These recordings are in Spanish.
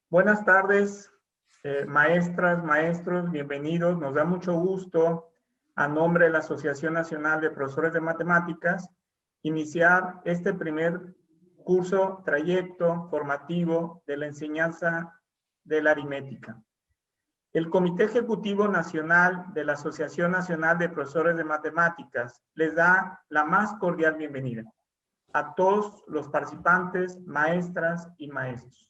Buenas tardes, maestras, maestros, bienvenidos. Nos da mucho gusto, a nombre de la Asociación Nacional de Profesores de Matemáticas, iniciar este primer curso, trayecto formativo de la enseñanza de la aritmética. El Comité Ejecutivo Nacional de la Asociación Nacional de Profesores de Matemáticas les da la más cordial bienvenida a todos los participantes, maestras y maestros,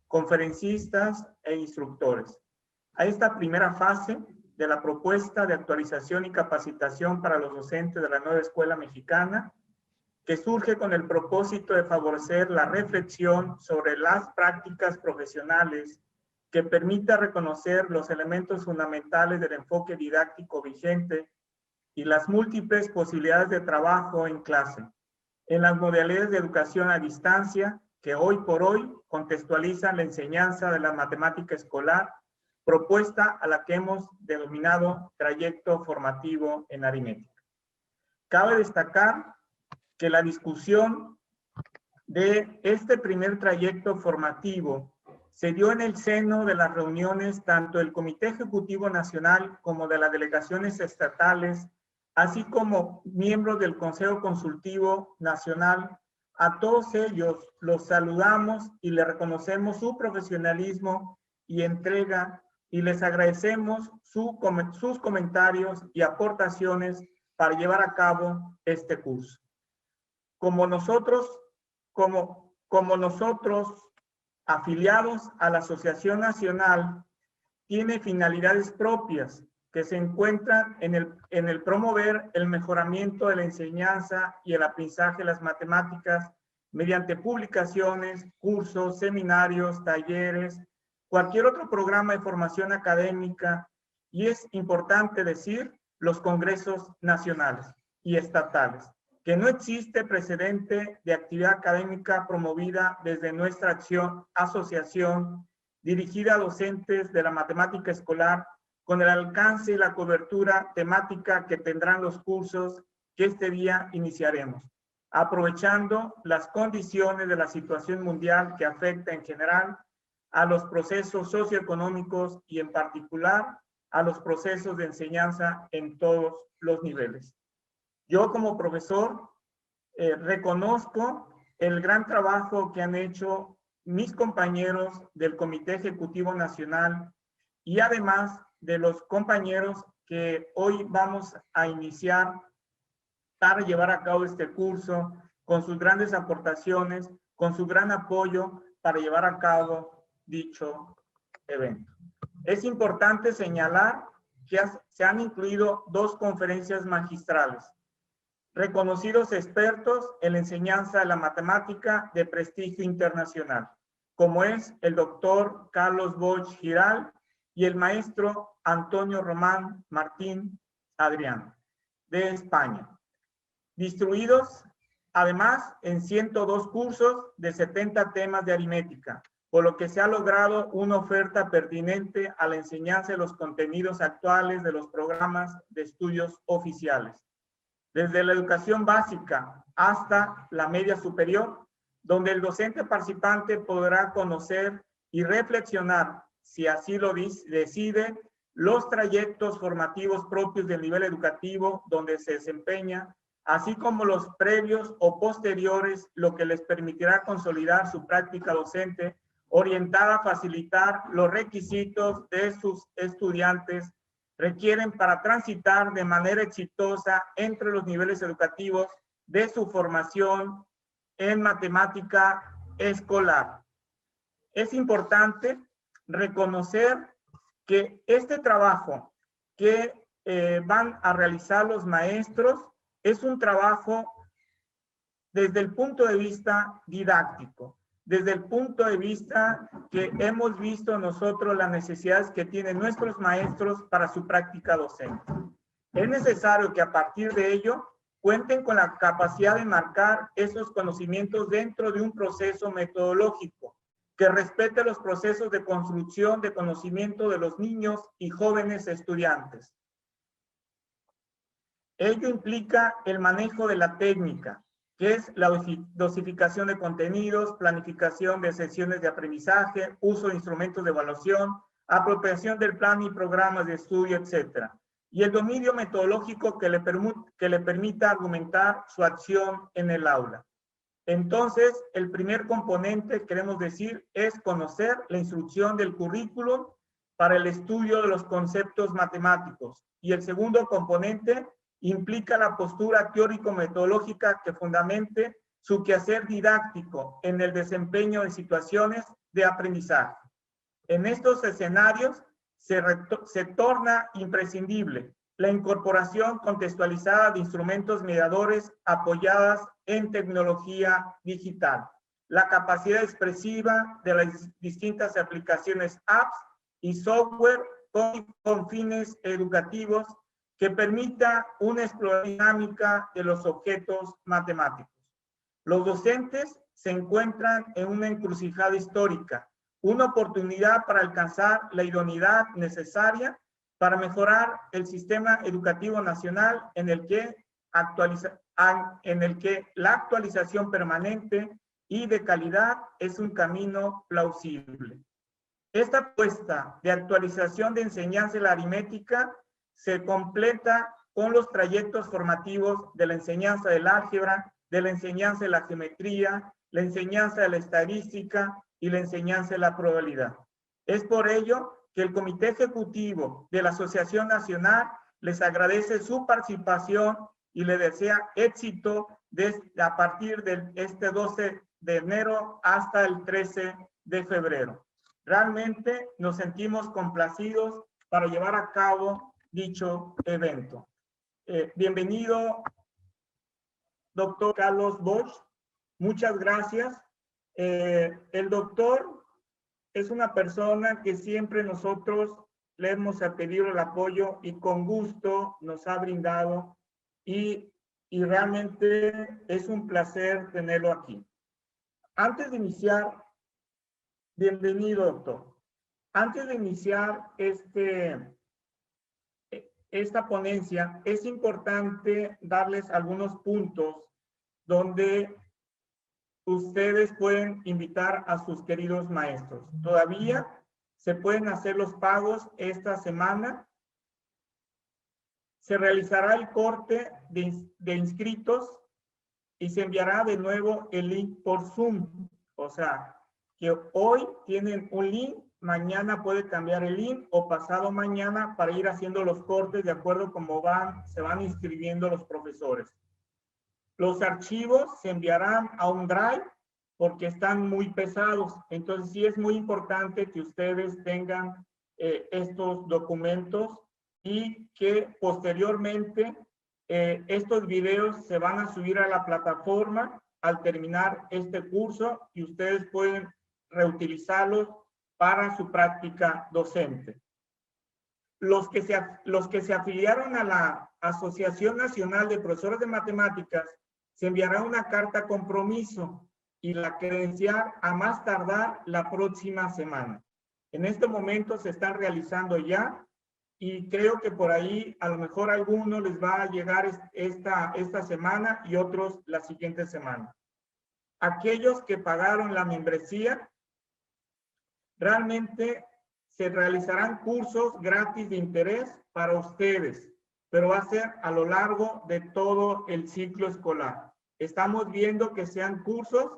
conferencistas e instructores, a esta primera fase de la propuesta de actualización y capacitación para los docentes de la nueva escuela mexicana, que surge con el propósito de favorecer la reflexión sobre las prácticas profesionales que permita reconocer los elementos fundamentales del enfoque didáctico vigente y las múltiples posibilidades de trabajo en clase, en las modalidades de educación a distancia que hoy por hoy contextualizan la enseñanza de la matemática escolar, propuesta a la que hemos denominado trayecto formativo en aritmética. Cabe destacar que la discusión de este primer trayecto formativo se dio en el seno de las reuniones tanto del Comité Ejecutivo Nacional como de las delegaciones estatales, así como miembros del Consejo Consultivo Nacional. A todos ellos los saludamos y les reconocemos su profesionalismo y entrega y les agradecemos sus comentarios y aportaciones para llevar a cabo este curso. Como nosotros afiliados a la Asociación Nacional, tiene finalidades propias que se encuentran en el promover el mejoramiento de la enseñanza y el aprendizaje de las matemáticas mediante publicaciones, cursos, seminarios, talleres, cualquier otro programa de formación académica, y es importante decir, los congresos nacionales y estatales, que no existe precedente de actividad académica promovida desde nuestra asociación dirigida a docentes de la matemática escolar con el alcance y la cobertura temática que tendrán los cursos que este día iniciaremos, aprovechando las condiciones de la situación mundial que afecta en general a los procesos socioeconómicos y en particular a los procesos de enseñanza en todos los niveles. Yo como profesor reconozco el gran trabajo que han hecho mis compañeros del Comité Ejecutivo Nacional y además de los compañeros que hoy vamos a iniciar para llevar a cabo este curso con sus grandes aportaciones, con su gran apoyo para llevar a cabo dicho evento. Es importante señalar que se han incluido 2 conferencias magistrales, reconocidos expertos en la enseñanza de la matemática de prestigio internacional, como es el doctor Carlos Bosch Giral y el maestro Antonio Román Martín Adrián, de España, distribuidos además en 102 cursos de 70 temas de aritmética, por lo que se ha logrado una oferta pertinente a la enseñanza de los contenidos actuales de los programas de estudios oficiales, desde la educación básica hasta la media superior, donde el docente participante podrá conocer y reflexionar, si así lo decide, los trayectos formativos propios del nivel educativo donde se desempeña, así como los previos o posteriores, lo que les permitirá consolidar su práctica docente orientada a facilitar los requisitos de sus estudiantes requieren para transitar de manera exitosa entre los niveles educativos de su formación en matemática escolar. Es importante reconocer que este trabajo que van a realizar los maestros es un trabajo desde el punto de vista didáctico, desde el punto de vista que hemos visto nosotros las necesidades que tienen nuestros maestros para su práctica docente. Es necesario que a partir de ello cuenten con la capacidad de marcar esos conocimientos dentro de un proceso metodológico que respete los procesos de construcción de conocimiento de los niños y jóvenes estudiantes. Ello implica el manejo de la técnica, que es la dosificación de contenidos, planificación de sesiones de aprendizaje, uso de instrumentos de evaluación, apropiación del plan y programas de estudio, etc. Y el dominio metodológico que le permita argumentar su acción en el aula. Entonces, el primer componente, queremos decir, es conocer la instrucción del currículum para el estudio de los conceptos matemáticos. Y el segundo componente implica la postura teórico-metodológica que fundamente su quehacer didáctico en el desempeño de situaciones de aprendizaje. En estos escenarios se torna imprescindible la incorporación contextualizada de instrumentos mediadores apoyadas en tecnología digital, la capacidad expresiva de las distintas aplicaciones apps y software con fines educativos que permita una exploración dinámica de los objetos matemáticos. Los docentes se encuentran en una encrucijada histórica, una oportunidad para alcanzar la idoneidad necesaria para mejorar el sistema educativo nacional en el que la actualización permanente y de calidad es un camino plausible. Esta apuesta de actualización de enseñanza de la aritmética se completa con los trayectos formativos de la enseñanza del álgebra, de la enseñanza de la geometría, la enseñanza de la estadística y la enseñanza de la probabilidad. Es por ello que el Comité Ejecutivo de la Asociación Nacional les agradece su participación y le desea éxito a partir de este 12 de enero hasta el 13 de febrero. Realmente nos sentimos complacidos para llevar a cabo dicho evento. Bienvenido, doctor Carlos Bosch. Muchas gracias. El doctor es una persona que siempre nosotros le hemos pedido el apoyo y con gusto nos ha brindado y realmente es un placer tenerlo aquí. Antes de iniciar, bienvenido, doctor. Antes de iniciar esta ponencia, es importante darles algunos puntos donde ustedes pueden invitar a sus queridos maestros. Todavía se pueden hacer los pagos esta semana. Se realizará el corte de inscritos y se enviará de nuevo el link por Zoom. O sea, que hoy tienen un link, mañana puede cambiar el link o pasado mañana para ir haciendo los cortes de acuerdo a cómo se van inscribiendo los profesores. Los archivos se enviarán a un Drive porque están muy pesados. Entonces sí es muy importante que ustedes tengan estos documentos y que posteriormente estos videos se van a subir a la plataforma al terminar este curso y ustedes pueden reutilizarlos para su práctica docente. Los que se afiliaron a la Asociación Nacional de Profesores de Matemáticas, se enviará una carta compromiso y la credencial a más tardar la próxima semana. En este momento se están realizando ya y creo que por ahí a lo mejor a algunos les va a llegar esta semana y otros la siguiente semana. Aquellos que pagaron la membresía, realmente se realizarán cursos gratis de interés para ustedes, pero va a ser a lo largo de todo el ciclo escolar. Estamos viendo que sean cursos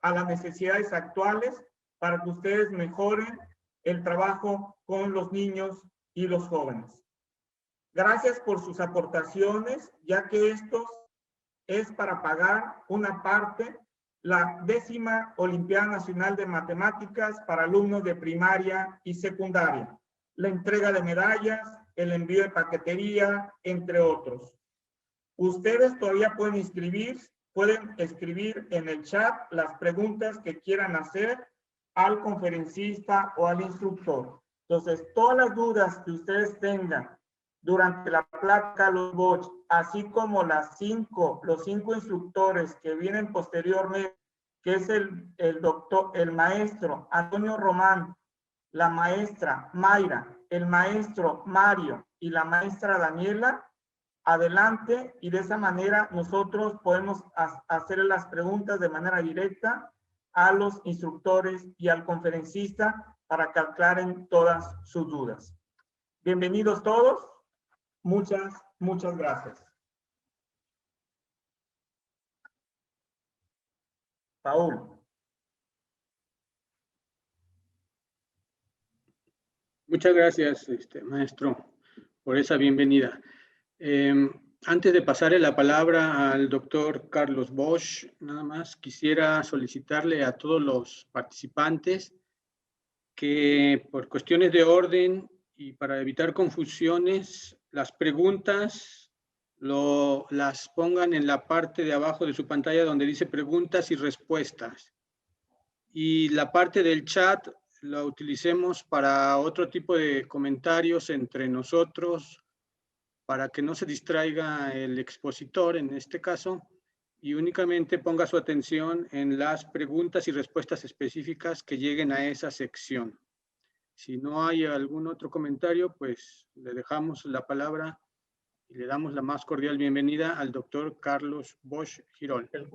a las necesidades actuales para que ustedes mejoren el trabajo con los niños y los jóvenes. Gracias por sus aportaciones, ya que esto es para pagar una parte, la 10ª Olimpiada Nacional de Matemáticas para alumnos de primaria y secundaria, la entrega de medallas, el envío de paquetería, entre otros. Ustedes todavía pueden escribir en el chat las preguntas que quieran hacer al conferencista o al instructor. Entonces, todas las dudas que ustedes tengan durante la plática los Bosch, así como los 5 instructores que vienen posteriormente, que es el maestro Antonio Román, la maestra Mayra, el maestro Mario y la maestra Daniela, adelante y de esa manera nosotros podemos hacer las preguntas de manera directa a los instructores y al conferencista para que aclaren todas sus dudas. Bienvenidos todos. Muchas gracias. Paul. Muchas gracias, maestro, por esa bienvenida. Antes de pasarle la palabra al doctor Carlos Bosch, nada más quisiera solicitarle a todos los participantes que por cuestiones de orden y para evitar confusiones, las preguntas las pongan en la parte de abajo de su pantalla donde dice preguntas y respuestas. Y la parte del chat la utilicemos para otro tipo de comentarios entre nosotros, para que no se distraiga el expositor en este caso, y únicamente ponga su atención en las preguntas y respuestas específicas que lleguen a esa sección. Si no hay algún otro comentario, pues le dejamos la palabra y le damos la más cordial bienvenida al doctor Carlos Bosch Girol. El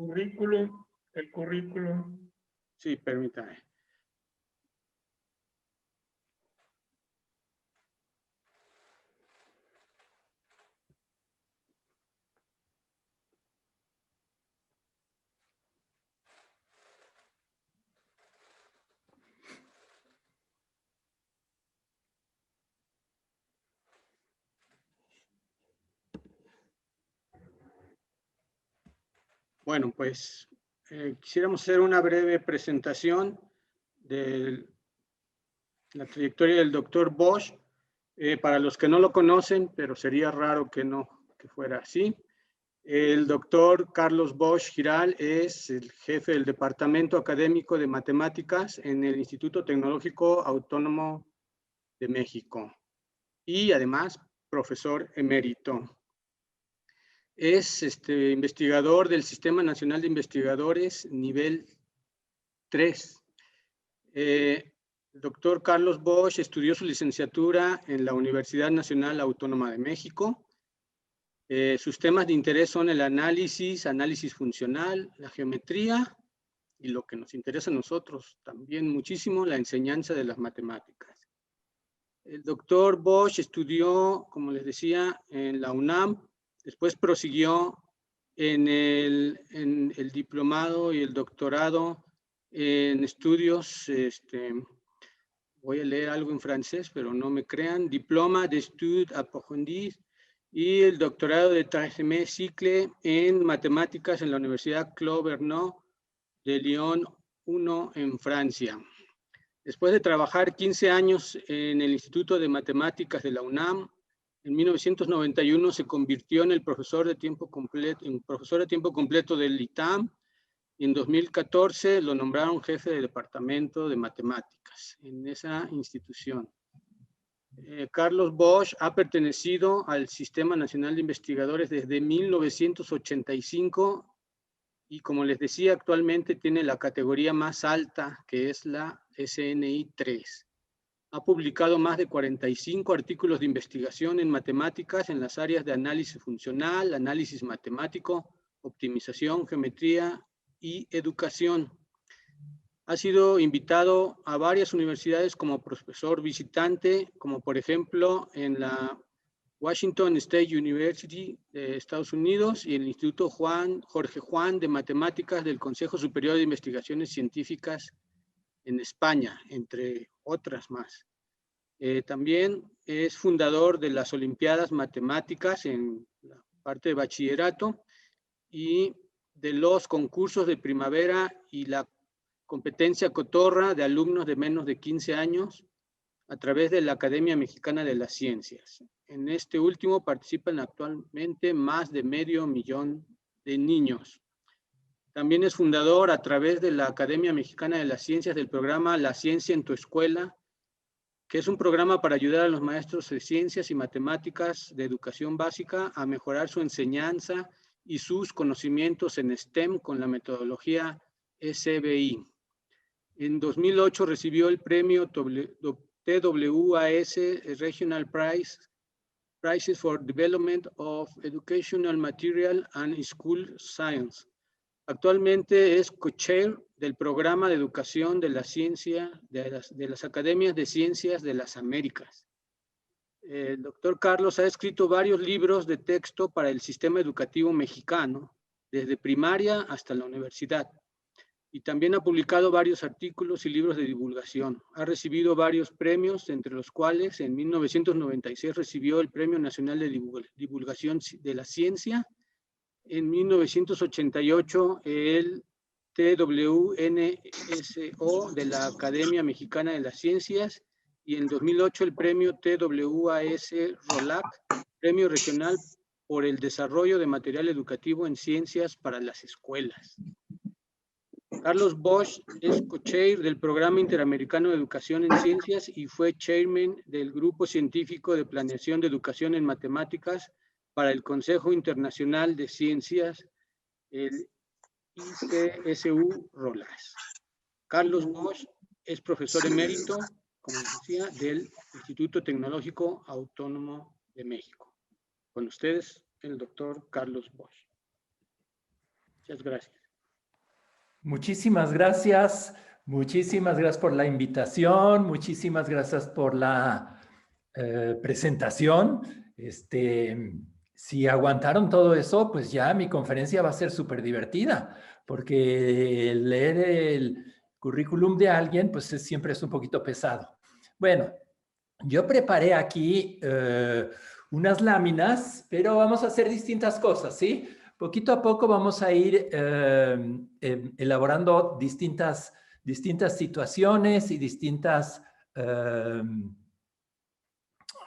currículum. Sí, permítame. Bueno, pues quisiéramos hacer una breve presentación de la trayectoria del doctor Bosch. Para los que no lo conocen, pero sería raro que fuera así. El doctor Carlos Bosch Girol es el jefe del Departamento Académico de Matemáticas en el Instituto Tecnológico Autónomo de México y además profesor emérito. Es investigador del Sistema Nacional de Investigadores nivel 3. El doctor Carlos Bosch estudió su licenciatura en la Universidad Nacional Autónoma de México. Sus temas de interés son el análisis funcional, la geometría y lo que nos interesa a nosotros también muchísimo, la enseñanza de las matemáticas. El doctor Bosch estudió, como les decía, en la UNAM. Después prosiguió en el diplomado y el doctorado en estudios, voy a leer algo en francés, pero no me crean, Diploma d'Etudes Approfondies y el doctorado de Troisième Cycle en Matemáticas en la Universidad Claude Bernard de Lyon 1 en Francia. Después de trabajar 15 años en el Instituto de Matemáticas de la UNAM, en 1991 se convirtió en el profesor de tiempo completo del ITAM y en 2014 lo nombraron jefe del Departamento de Matemáticas en esa institución. Carlos Bosch ha pertenecido al Sistema Nacional de Investigadores desde 1985 y, como les decía, actualmente tiene la categoría más alta, que es la SNI 3. Ha publicado más de 45 artículos de investigación en matemáticas en las áreas de análisis funcional, análisis matemático, optimización, geometría y educación. Ha sido invitado a varias universidades como profesor visitante, como por ejemplo en la Washington State University de Estados Unidos y el Instituto Jorge Juan de Matemáticas del Consejo Superior de Investigaciones Científicas en España, entre otras más. También es fundador de las Olimpiadas Matemáticas en la parte de bachillerato y de los concursos de primavera y la competencia cotorra de alumnos de menos de 15 años a través de la Academia Mexicana de las Ciencias. En este último participan actualmente más de 500,000 de niños. También es fundador a través de la Academia Mexicana de las Ciencias del programa La Ciencia en tu Escuela, que es un programa para ayudar a los maestros de ciencias y matemáticas de educación básica a mejorar su enseñanza y sus conocimientos en STEM con la metodología SBI. En 2008 recibió el premio TWAS Regional Prize Prizes for Development of Educational Material and School Science. Actualmente es co-chair del programa de educación de la ciencia de las Academias de Ciencias de las Américas. El doctor Carlos ha escrito varios libros de texto para el sistema educativo mexicano, desde primaria hasta la universidad. Y también ha publicado varios artículos y libros de divulgación. Ha recibido varios premios, entre los cuales en 1996 recibió el Premio Nacional de Divulgación de la Ciencia. En 1988 el TWNSO de la Academia Mexicana de las Ciencias. Y en 2008 el premio TWAS ROLAC, Premio Regional por el Desarrollo de Material Educativo en Ciencias para las Escuelas. Carlos Bosch es co-chair del Programa Interamericano de Educación en Ciencias y fue chairman del Grupo Científico de Planeación de Educación en Matemáticas para el Consejo Internacional de Ciencias, el ICSU-ROLAS. Carlos Bosch es profesor emérito, como decía, del Instituto Tecnológico Autónomo de México. Con ustedes, el doctor Carlos Bosch. Muchas gracias. Muchísimas gracias. Muchísimas gracias por la invitación. Muchísimas gracias por la presentación. Si aguantaron todo eso, pues ya mi conferencia va a ser súper divertida, porque leer el currículum de alguien, pues siempre es un poquito pesado. Bueno, yo preparé aquí unas láminas, pero vamos a hacer distintas cosas, ¿sí? Poquito a poco vamos a ir elaborando distintas situaciones y distintas...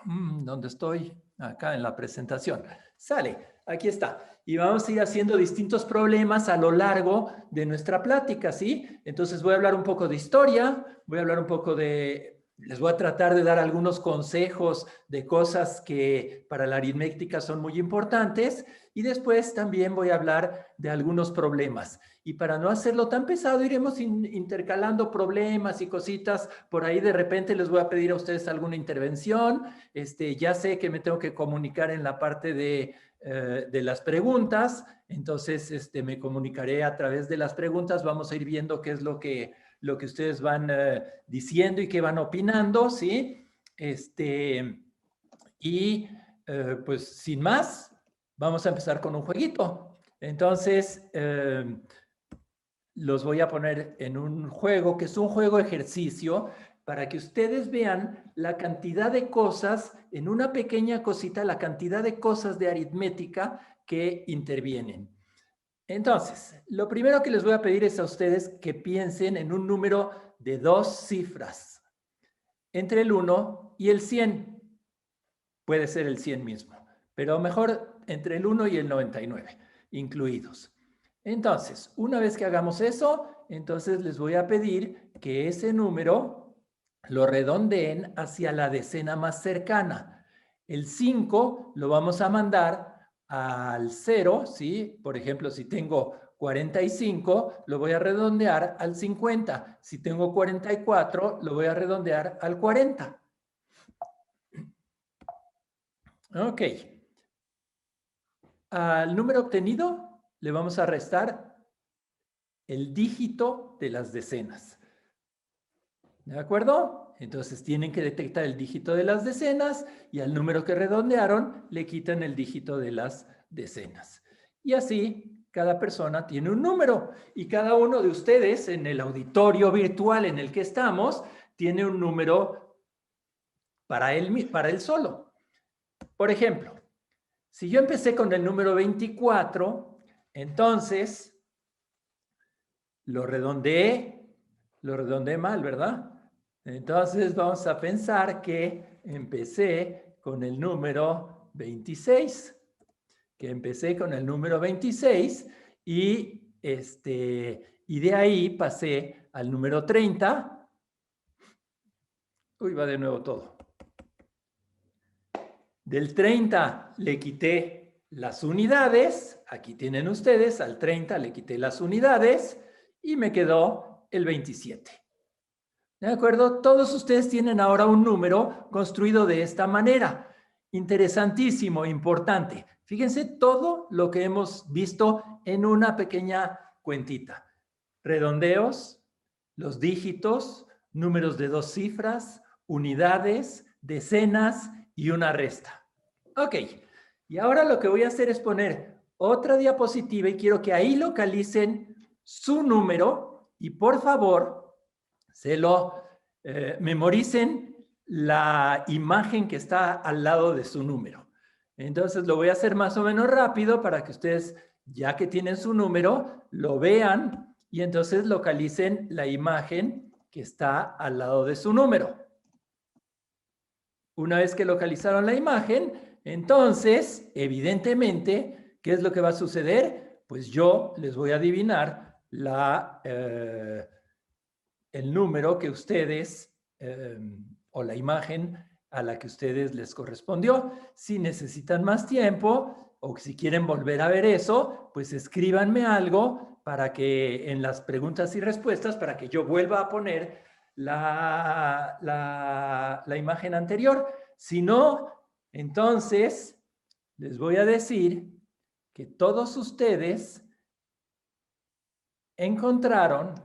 ¿dónde estoy? Acá en la presentación. Sale, aquí está. Y vamos a ir haciendo distintos problemas a lo largo de nuestra plática, ¿sí? Entonces voy a hablar un poco de historia, voy a hablar un poco de... Les voy a tratar de dar algunos consejos de cosas que para la aritmética son muy importantes y después también voy a hablar de algunos problemas. Y para no hacerlo tan pesado, iremos intercalando problemas y cositas. Por ahí de repente les voy a pedir a ustedes alguna intervención. Ya sé que me tengo que comunicar en la parte de las preguntas. Entonces, me comunicaré a través de las preguntas. Vamos a ir viendo qué es lo que ustedes van diciendo y qué van opinando, ¿sí? Pues sin más, vamos a empezar con un jueguito. Entonces, los voy a poner en un juego, que es un juego ejercicio, para que ustedes vean la cantidad de cosas, en una pequeña cosita, la cantidad de cosas de aritmética que intervienen. Entonces, lo primero que les voy a pedir es a ustedes que piensen en un número de 2 cifras, entre el 1 y el 100. Puede ser el 100 mismo, pero mejor entre el 1 y el 99, incluidos. Entonces, una vez que hagamos eso, entonces les voy a pedir que ese número lo redondeen hacia la decena más cercana. El 5 lo vamos a mandar al 0, ¿sí? Por ejemplo, si tengo 45, lo voy a redondear al 50. Si tengo 44, lo voy a redondear al 40. Ok. Al número obtenido le vamos a restar el dígito de las decenas. ¿De acuerdo? Entonces tienen que detectar el dígito de las decenas y al número que redondearon le quitan el dígito de las decenas. Y así cada persona tiene un número y cada uno de ustedes en el auditorio virtual en el que estamos tiene un número para él solo. Por ejemplo, si yo empecé con el número 24, entonces lo redondeé mal, ¿verdad? Entonces vamos a pensar que empecé con el número 26. Y de ahí pasé al número 30. Uy, va de nuevo todo. Del 30 le quité las unidades. Aquí tienen ustedes, al 30 le quité las unidades y me quedó el 27. ¿De acuerdo? Todos ustedes tienen ahora un número construido de esta manera. interesantísimo, importante. Fíjense todo lo que hemos visto en una pequeña cuentita. Redondeos, los dígitos, números de 2 cifras, unidades, decenas y una resta. Ok, y ahora lo que voy a hacer es poner otra diapositiva y quiero que ahí localicen su número y por favor se lo memoricen la imagen que está al lado de su número. Entonces lo voy a hacer más o menos rápido para que ustedes, ya que tienen su número, lo vean y entonces localicen la imagen que está al lado de su número. Una vez que localizaron la imagen, entonces, evidentemente, ¿qué es lo que va a suceder? Pues yo les voy a adivinar el número que ustedes, o la imagen a la que ustedes les correspondió. Si necesitan más tiempo o si quieren volver a ver eso, pues escríbanme algo para que en las preguntas y respuestas, para que yo vuelva a poner la imagen anterior. Si no, entonces les voy a decir que todos ustedes encontraron,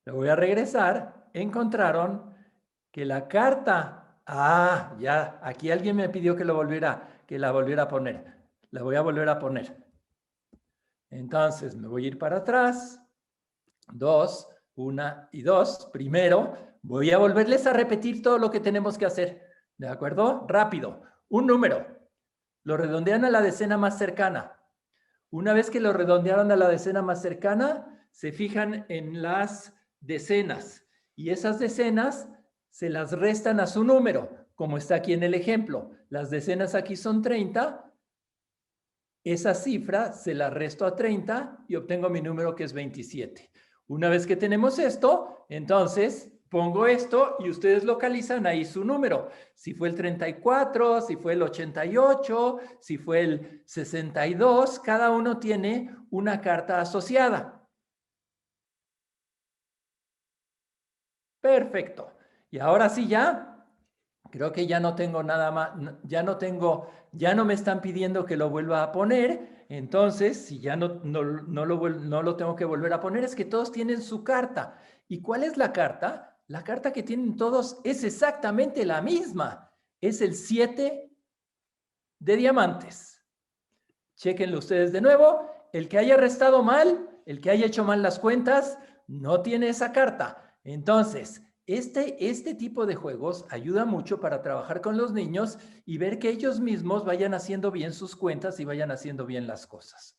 lo voy a regresar, encontraron que la carta, ya, aquí alguien me pidió que la volviera a poner. La voy a volver a poner. Entonces me voy a ir para atrás. 2, 1 y 2. Primero, voy a volverles a repetir todo lo que tenemos que hacer. ¿De acuerdo? Rápido. Un número. Lo redondean a la decena más cercana. Una vez que lo redondearon a la decena más cercana, se fijan en las decenas. Y esas decenas se las restan a su número, como está aquí en el ejemplo. Las decenas aquí son 30. Esa cifra se la resto a 30 y obtengo mi número, que es 27. Una vez que tenemos esto, entonces pongo esto y ustedes localizan ahí su número. Si fue el 34, si fue el 88, si fue el 62, cada uno tiene una carta asociada. Perfecto. Y ahora sí ya, creo que ya no tengo nada más, ya no me están pidiendo que lo vuelva a poner. Entonces, si ya no lo tengo que volver a poner, es que todos tienen su carta. ¿Y cuál es la carta? La carta que tienen todos es exactamente la misma. Es el 7 de diamantes. Chéquenlo ustedes de nuevo. El que haya restado mal, el que haya hecho mal las cuentas, no tiene esa carta. Entonces, este tipo de juegos ayuda mucho para trabajar con los niños y ver que ellos mismos vayan haciendo bien sus cuentas y vayan haciendo bien las cosas.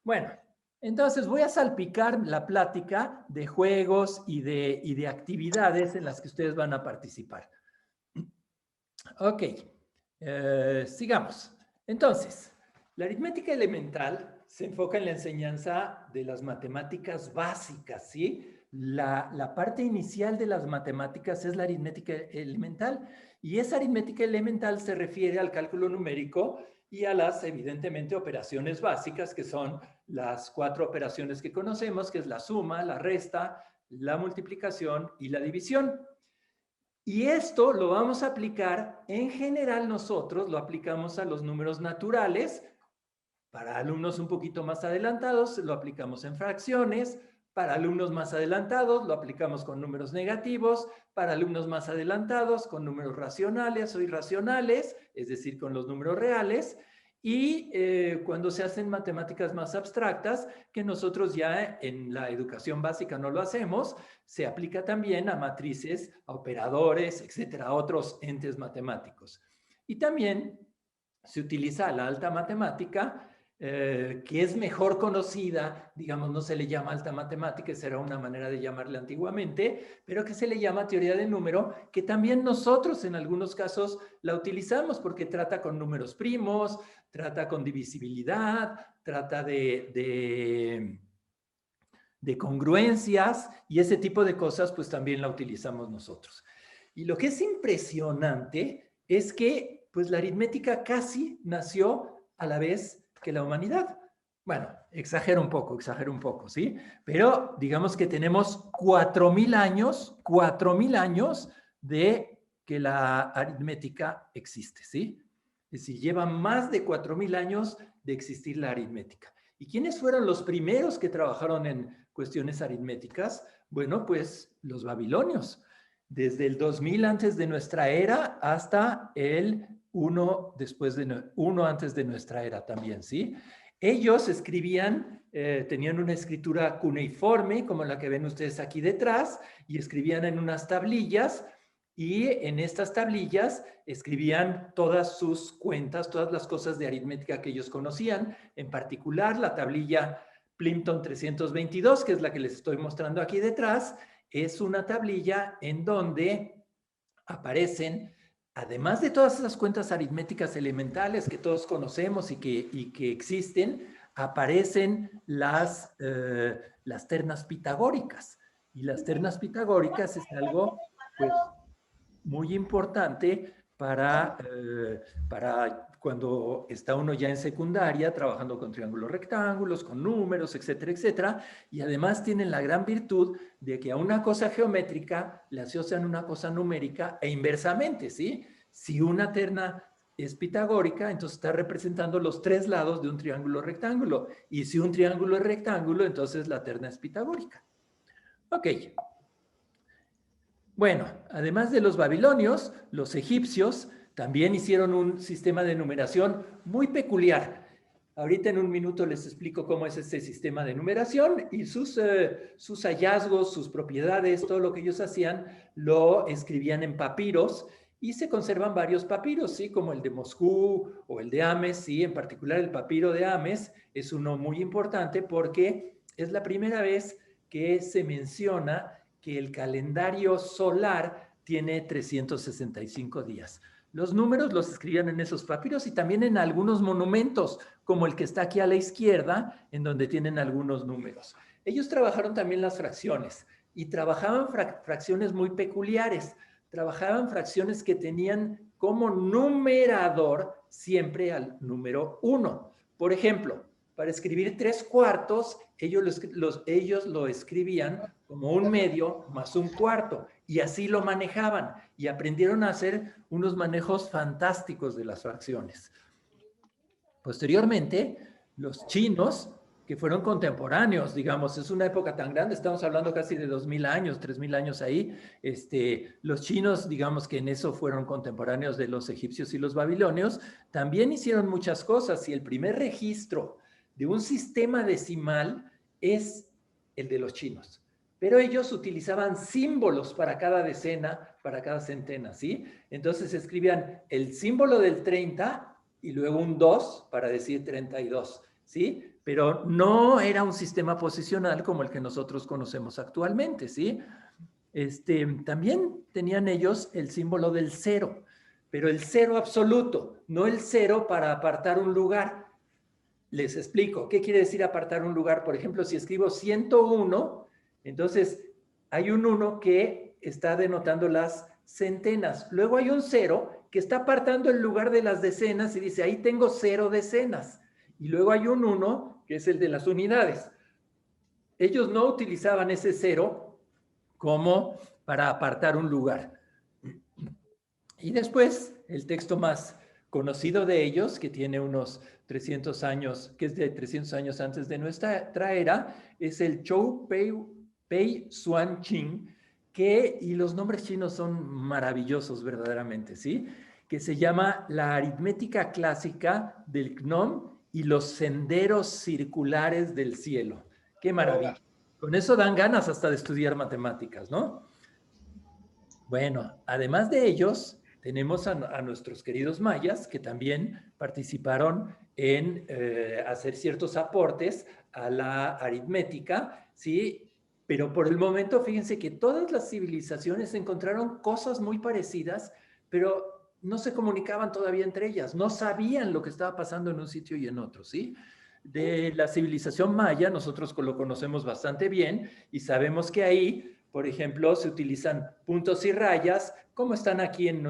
Bueno, entonces voy a salpicar la plática de juegos y de actividades en las que ustedes van a participar. Ok, sigamos. Entonces, la aritmética elemental se enfoca en la enseñanza de las matemáticas básicas, ¿sí? La parte inicial de las matemáticas es la aritmética elemental, y esa aritmética elemental se refiere al cálculo numérico y a las, evidentemente, operaciones básicas, que son las 4 operaciones que conocemos, que es la suma, la resta, la multiplicación y la división. Y esto lo vamos a aplicar, en general nosotros lo aplicamos a los números naturales. Para alumnos un poquito más adelantados lo aplicamos en fracciones. Para alumnos más adelantados lo aplicamos con números negativos. Para alumnos más adelantados con números racionales o irracionales, es decir, con los números reales. Y cuando se hacen matemáticas más abstractas, que nosotros ya en la educación básica no lo hacemos, se aplica también a matrices, a operadores, etcétera, a otros entes matemáticos. Y también se utiliza la alta matemática, que es mejor conocida, digamos, no se le llama alta matemática, esa era una manera de llamarla antiguamente, pero que se le llama teoría del número, que también nosotros en algunos casos la utilizamos porque trata con números primos, trata con divisibilidad, trata de congruencias, y ese tipo de cosas pues también la utilizamos nosotros. Y lo que es impresionante es que pues la aritmética casi nació a la vez que la humanidad. Bueno, exagero un poco, ¿sí? Pero digamos que tenemos 4.000 años de que la aritmética existe, ¿sí? Es decir, lleva más de 4,000 años de existir la aritmética. ¿Y quiénes fueron los primeros que trabajaron en cuestiones aritméticas? Bueno, pues los babilonios. Desde el 2000 antes de nuestra era hasta el 1 antes de nuestra era también, ¿sí? Ellos escribían, tenían una escritura cuneiforme, como la que ven ustedes aquí detrás, y escribían en unas tablillas, y en estas tablillas escribían todas sus cuentas, todas las cosas de aritmética que ellos conocían, en particular la tablilla Plimpton 322, que es la que les estoy mostrando aquí detrás, es una tablilla en donde aparecen, además de todas esas cuentas aritméticas elementales que todos conocemos y que existen, aparecen las ternas pitagóricas. Y las ternas pitagóricas es algo, pues, muy importante para cuando está uno ya en secundaria trabajando con triángulos rectángulos, con números, etcétera, etcétera. Y además tienen la gran virtud de que a una cosa geométrica le asocian una cosa numérica e inversamente, ¿sí? Si una terna es pitagórica, entonces está representando los 3 lados de un triángulo rectángulo. Y si un triángulo es rectángulo, entonces la terna es pitagórica. Ok. Bueno, además de los babilonios, los egipcios también hicieron un sistema de numeración muy peculiar. Ahorita en un minuto les explico cómo es este sistema de numeración y sus hallazgos, sus propiedades, todo lo que ellos hacían, lo escribían en papiros y se conservan varios papiros, ¿sí? Como el de Moscú o el de Ames, ¿sí? En particular el papiro de Ames es uno muy importante porque es la primera vez que se menciona que el calendario solar tiene 365 días. Los números los escribían en esos papiros y también en algunos monumentos, como el que está aquí a la izquierda, en donde tienen algunos números. Ellos trabajaron también las fracciones y trabajaban fracciones muy peculiares. Trabajaban fracciones que tenían como numerador siempre al número 1. Por ejemplo, para escribir 3/4, ellos lo escribían como 1/2 más 1/4 y así lo manejaban y aprendieron a hacer unos manejos fantásticos de las fracciones. Posteriormente, los chinos, que fueron contemporáneos, digamos, es una época tan grande, estamos hablando casi de 2,000 años, 3,000 años ahí, los chinos, digamos que en eso fueron contemporáneos de los egipcios y los babilonios, también hicieron muchas cosas y el primer registro de un sistema decimal es el de los chinos. Pero ellos utilizaban símbolos para cada decena, para cada centena, ¿sí? Entonces escribían el símbolo del 30 y luego un 2 para decir 32, ¿sí? Pero no era un sistema posicional como el que nosotros conocemos actualmente, ¿sí? También tenían ellos el símbolo del 0, pero el 0 absoluto, no el 0 para apartar un lugar. Les explico, ¿qué quiere decir apartar un lugar? Por ejemplo, si escribo 101, entonces hay un 1 que está denotando las centenas. Luego hay un 0 que está apartando el lugar de las decenas y dice, ahí tengo 0 decenas. Y luego hay un 1 que es el de las unidades. Ellos no utilizaban ese 0 como para apartar un lugar. Y después, el texto más conocido de ellos, que tiene unos 300 años, que es de 300 años antes de nuestra era, es el Chou Pei Xuan Qing, y los nombres chinos son maravillosos verdaderamente, ¿sí? Que se llama La aritmética clásica del Gnom y los senderos circulares del cielo. ¡Qué maravilla! Con eso dan ganas hasta de estudiar matemáticas, ¿no? Bueno, además de ellos, tenemos a nuestros queridos mayas que también participaron en hacer ciertos aportes a la aritmética, ¿sí? Pero por el momento, fíjense que todas las civilizaciones encontraron cosas muy parecidas, pero no se comunicaban todavía entre ellas, no sabían lo que estaba pasando en un sitio y en otro, ¿sí? De la civilización maya, nosotros lo conocemos bastante bien y sabemos que ahí Por ejemplo, se utilizan puntos y rayas, como están aquí en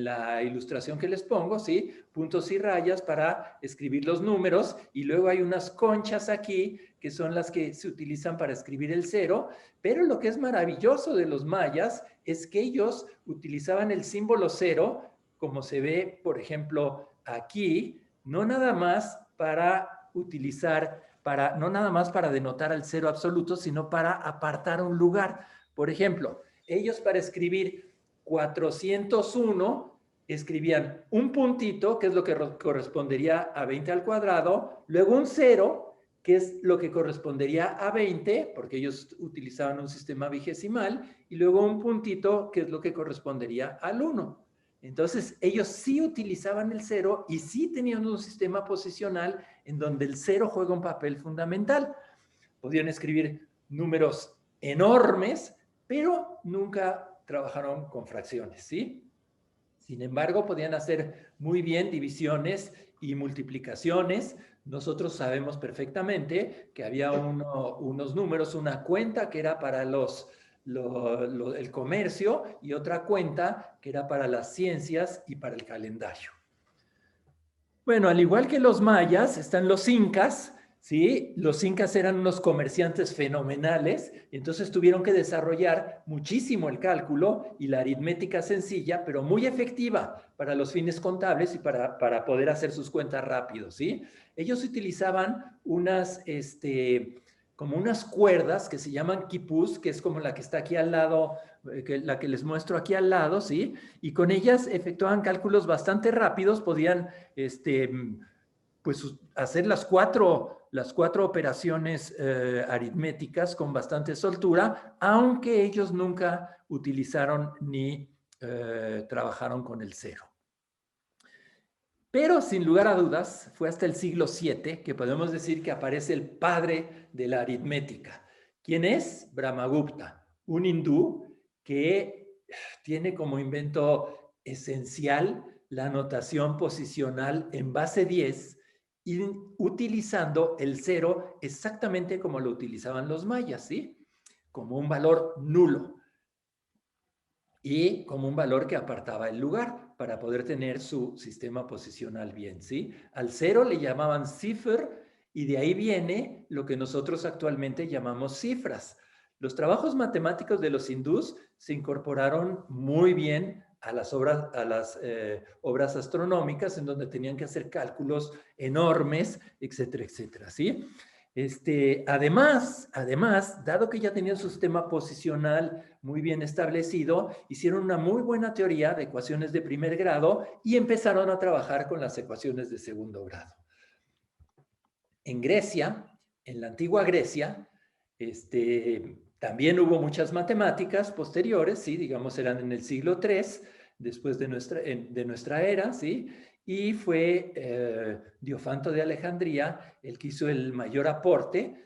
la ilustración que les pongo, ¿sí? Puntos y rayas para escribir los números, y luego hay unas conchas aquí que son las que se utilizan para escribir el cero, pero lo que es maravilloso de los mayas es que ellos utilizaban el símbolo cero, como se ve, por ejemplo, aquí, no nada más para no nada más para denotar al cero absoluto, sino para apartar un lugar. Por ejemplo, ellos para escribir 401 escribían un puntito, que es lo que correspondería a 20 al cuadrado, luego un cero, que es lo que correspondería a 20, porque ellos utilizaban un sistema vigesimal, y luego un puntito, que es lo que correspondería al 1. Entonces, ellos sí utilizaban el cero y sí tenían un sistema posicional en donde el cero juega un papel fundamental. Podían escribir números enormes, pero nunca trabajaron con fracciones, ¿sí? Sin embargo, podían hacer muy bien divisiones y multiplicaciones. Nosotros sabemos perfectamente que había unos números, una cuenta que era para el comercio y otra cuenta que era para las ciencias y para el calendario. Bueno, al igual que los mayas, están los incas, ¿sí? Los incas eran unos comerciantes fenomenales, y entonces tuvieron que desarrollar muchísimo el cálculo y la aritmética sencilla, pero muy efectiva para los fines contables y para poder hacer sus cuentas rápido, ¿sí? Ellos utilizaban como unas cuerdas que se llaman quipús, que es como la que está aquí al lado, la que les muestro aquí al lado, ¿sí? Y con ellas efectuaban cálculos bastante rápidos, podían pues hacer las cuatro operaciones aritméticas con bastante soltura, aunque ellos nunca utilizaron ni trabajaron con el cero. Pero sin lugar a dudas, fue hasta el siglo VII que podemos decir que aparece el padre de la aritmética. ¿Quién es? Brahmagupta, un hindú que tiene como invento esencial la notación posicional en base 10 y utilizando el cero exactamente como lo utilizaban los mayas, ¿sí? Como un valor nulo y como un valor que apartaba el lugar para poder tener su sistema posicional bien, ¿sí? Al cero le llamaban cifr y de ahí viene lo que nosotros actualmente llamamos cifras. Los trabajos matemáticos de los hindús se incorporaron muy bien a las obras astronómicas en donde tenían que hacer cálculos enormes, etcétera, etcétera, ¿sí? Además, dado que ya tenían su sistema posicional muy bien establecido, hicieron una muy buena teoría de ecuaciones de primer grado y empezaron a trabajar con las ecuaciones de segundo grado. En Grecia, en la antigua Grecia, también hubo muchas matemáticas posteriores, ¿sí? Digamos, eran en el siglo III, después de nuestra era, ¿sí? Y fue Diofanto de Alejandría el que hizo el mayor aporte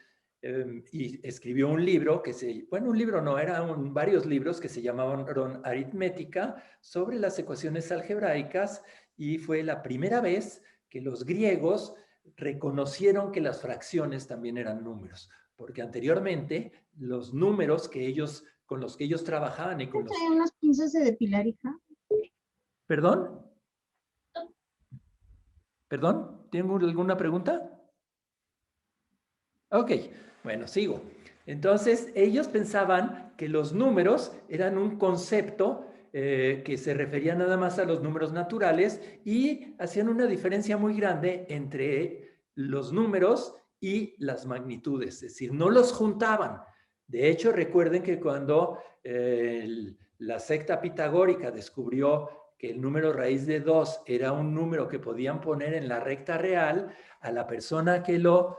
y escribió un libro un libro no, eran varios libros que se llamaban Aritmética sobre las ecuaciones algebraicas, y fue la primera vez que los griegos reconocieron que las fracciones también eran números, porque anteriormente los números con los que ellos trabajaban y con los... ¿Trae unas pinzas de depilar, hija? ¿Perdón? ¿Perdón? ¿Tengo alguna pregunta? Ok, bueno, sigo. Entonces, ellos pensaban que los números eran un concepto que se refería nada más a los números naturales y hacían una diferencia muy grande entre los números y las magnitudes, es decir, no los juntaban. De hecho, recuerden que cuando la secta pitagórica descubrió que el número raíz de 2 era un número que podían poner en la recta real, a la persona que lo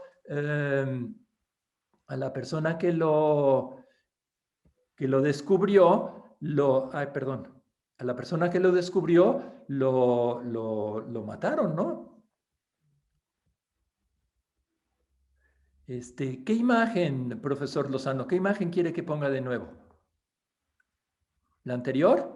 descubrió, a la persona que lo descubrió, lo mataron, ¿no? ¿Qué imagen, profesor Lozano? ¿Qué imagen quiere que ponga de nuevo? ¿La anterior?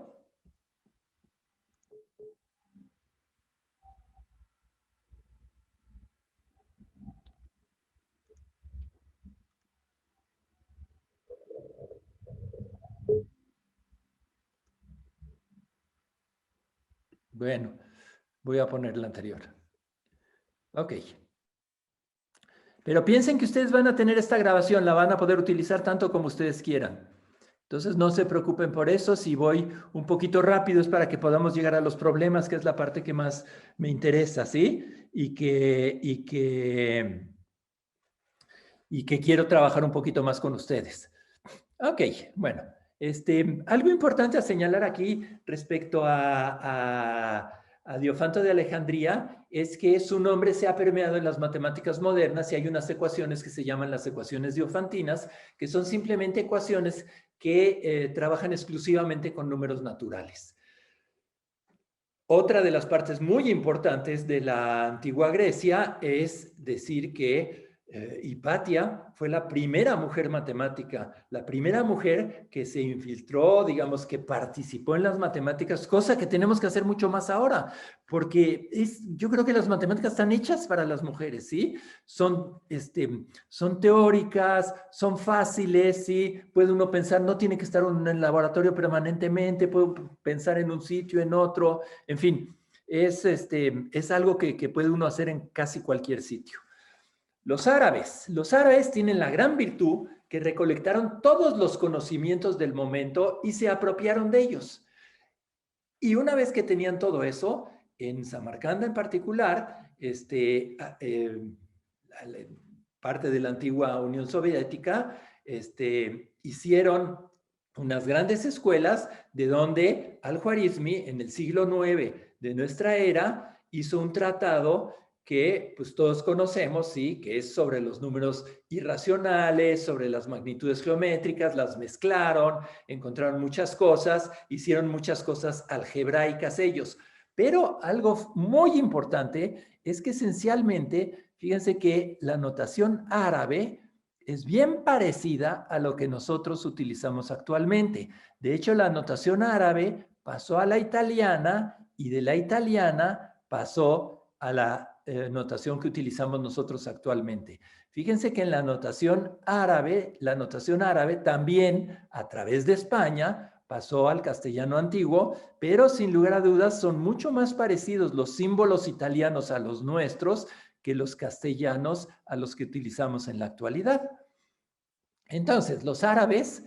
Bueno, voy a poner la anterior. Ok. Pero piensen que ustedes van a tener esta grabación, la van a poder utilizar tanto como ustedes quieran. Entonces, no se preocupen por eso. Si voy un poquito rápido es para que podamos llegar a los problemas, que es la parte que más me interesa, ¿sí? Y que quiero trabajar un poquito más con ustedes. Ok, bueno. Algo importante a señalar aquí respecto a Diofanto de Alejandría es que su nombre se ha permeado en las matemáticas modernas y hay unas ecuaciones que se llaman las ecuaciones diofantinas, que son simplemente ecuaciones que trabajan exclusivamente con números naturales. Otra de las partes muy importantes de la antigua Grecia es decir que Hipatia fue la primera mujer matemática, la primera mujer que se infiltró, digamos, que participó en las matemáticas, cosa que tenemos que hacer mucho más ahora, porque yo creo que las matemáticas están hechas para las mujeres, ¿sí? Son teóricas, son fáciles, ¿sí? Puede uno pensar, no tiene que estar en el laboratorio permanentemente, puede pensar en un sitio, en otro, en fin, es algo que puede uno hacer en casi cualquier sitio. Los árabes tienen la gran virtud que recolectaron todos los conocimientos del momento y se apropiaron de ellos. Y una vez que tenían todo eso, en Samarcanda en particular, parte de la antigua Unión Soviética, hicieron unas grandes escuelas de donde Al-Khwarizmi en el siglo IX de nuestra era hizo un tratado que pues todos conocemos, ¿sí? Que es sobre los números irracionales, sobre las magnitudes geométricas, las mezclaron, encontraron muchas cosas, hicieron muchas cosas algebraicas ellos. Pero algo muy importante es que esencialmente, fíjense que la notación árabe es bien parecida a lo que nosotros utilizamos actualmente. De hecho, la notación árabe pasó a la italiana y de la italiana pasó a la notación que utilizamos nosotros actualmente. Fíjense que en la notación árabe también a través de España pasó al castellano antiguo, pero sin lugar a dudas son mucho más parecidos los símbolos italianos a los nuestros que los castellanos a los que utilizamos en la actualidad. Entonces, los árabes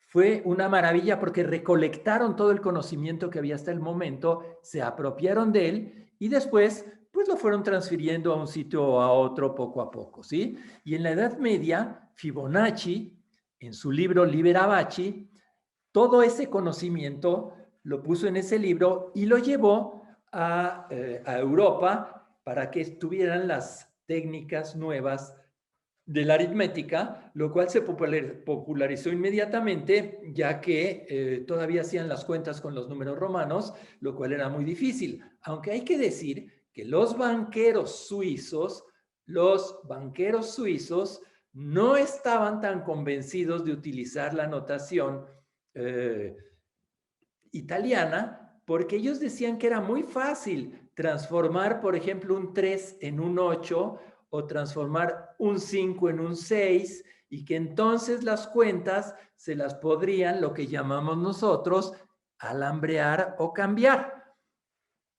fue una maravilla porque recolectaron todo el conocimiento que había hasta el momento, se apropiaron de él y después pues lo fueron transfiriendo a un sitio o a otro poco a poco, ¿sí? Y en la Edad Media, Fibonacci, en su libro Liber Abaci, todo ese conocimiento lo puso en ese libro y lo llevó a Europa para que tuvieran las técnicas nuevas de la aritmética, lo cual se popularizó inmediatamente, ya que todavía hacían las cuentas con los números romanos, lo cual era muy difícil. Aunque hay que decir que los banqueros suizos no estaban tan convencidos de utilizar la notación italiana, porque ellos decían que era muy fácil transformar, por ejemplo, un 3 en un 8 o transformar un 5 en un 6 y que entonces las cuentas se las podrían, lo que llamamos nosotros, alambrear o cambiar.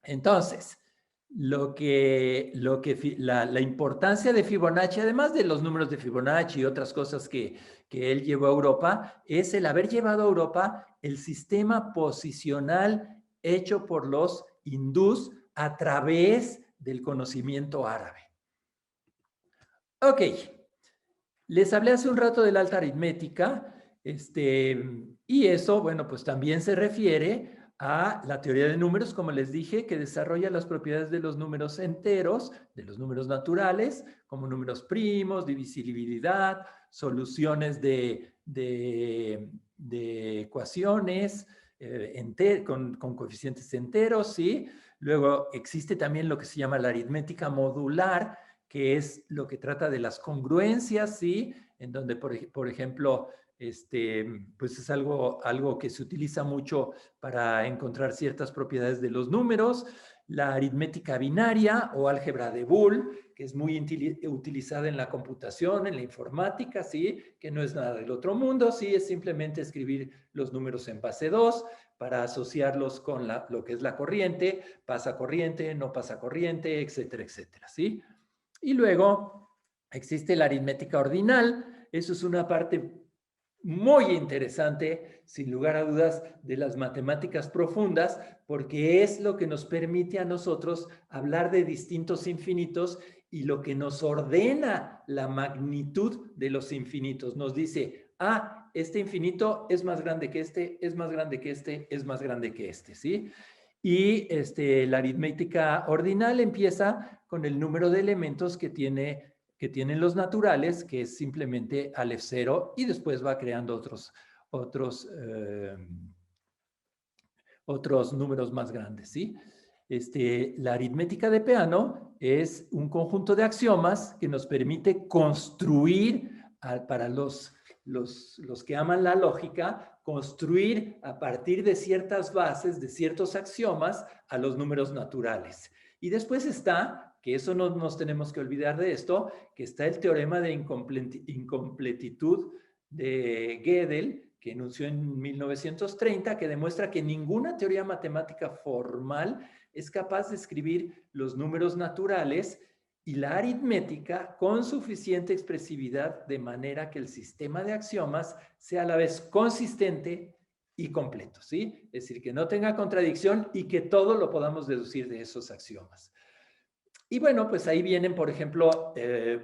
Entonces, la importancia de Fibonacci, además de los números de Fibonacci y otras cosas que él llevó a Europa, es el haber llevado a Europa el sistema posicional hecho por los hindús a través del conocimiento árabe. Ok, les hablé hace un rato de la alta aritmética, y eso, bueno, pues también se refiere a la teoría de números, como les dije, que desarrolla las propiedades de los números enteros, de los números naturales, como números primos, divisibilidad, soluciones de ecuaciones con coeficientes enteros, ¿sí? Luego existe también lo que se llama la aritmética modular, que es lo que trata de las congruencias, ¿sí? En donde, por ejemplo, pues es algo que se utiliza mucho para encontrar ciertas propiedades de los números. la aritmética binaria o álgebra de Boole, que es muy utilizada en la computación, en la informática, ¿sí? Que no es nada del otro mundo, ¿sí? Es simplemente escribir los números en base 2 para asociarlos con lo que es la corriente, pasa corriente, no pasa corriente, etcétera, etcétera, ¿sí? Y luego existe la aritmética ordinal. Eso es una parte muy interesante, sin lugar a dudas, de las matemáticas profundas, porque es lo que nos permite a nosotros hablar de distintos infinitos y lo que nos ordena la magnitud de los infinitos. Nos dice, este infinito es más grande que este, es más grande que este, es más grande que este, ¿sí? Y la aritmética ordinal empieza con el número de elementos que tienen los naturales, que es simplemente Aleph 0, y después va creando otros números más grandes, ¿sí? La aritmética de Peano es un conjunto de axiomas que nos permite construir, para los que aman la lógica, construir a partir de ciertas bases, de ciertos axiomas, a los números naturales. Y después está, que eso no nos tenemos que olvidar de esto, que está el teorema de incompletitud de Gödel, que enunció en 1930, que demuestra que ninguna teoría matemática formal es capaz de escribir los números naturales y la aritmética con suficiente expresividad de manera que el sistema de axiomas sea a la vez consistente y completo, ¿sí? Es decir, que no tenga contradicción y que todo lo podamos deducir de esos axiomas. Y bueno, pues ahí vienen, por ejemplo,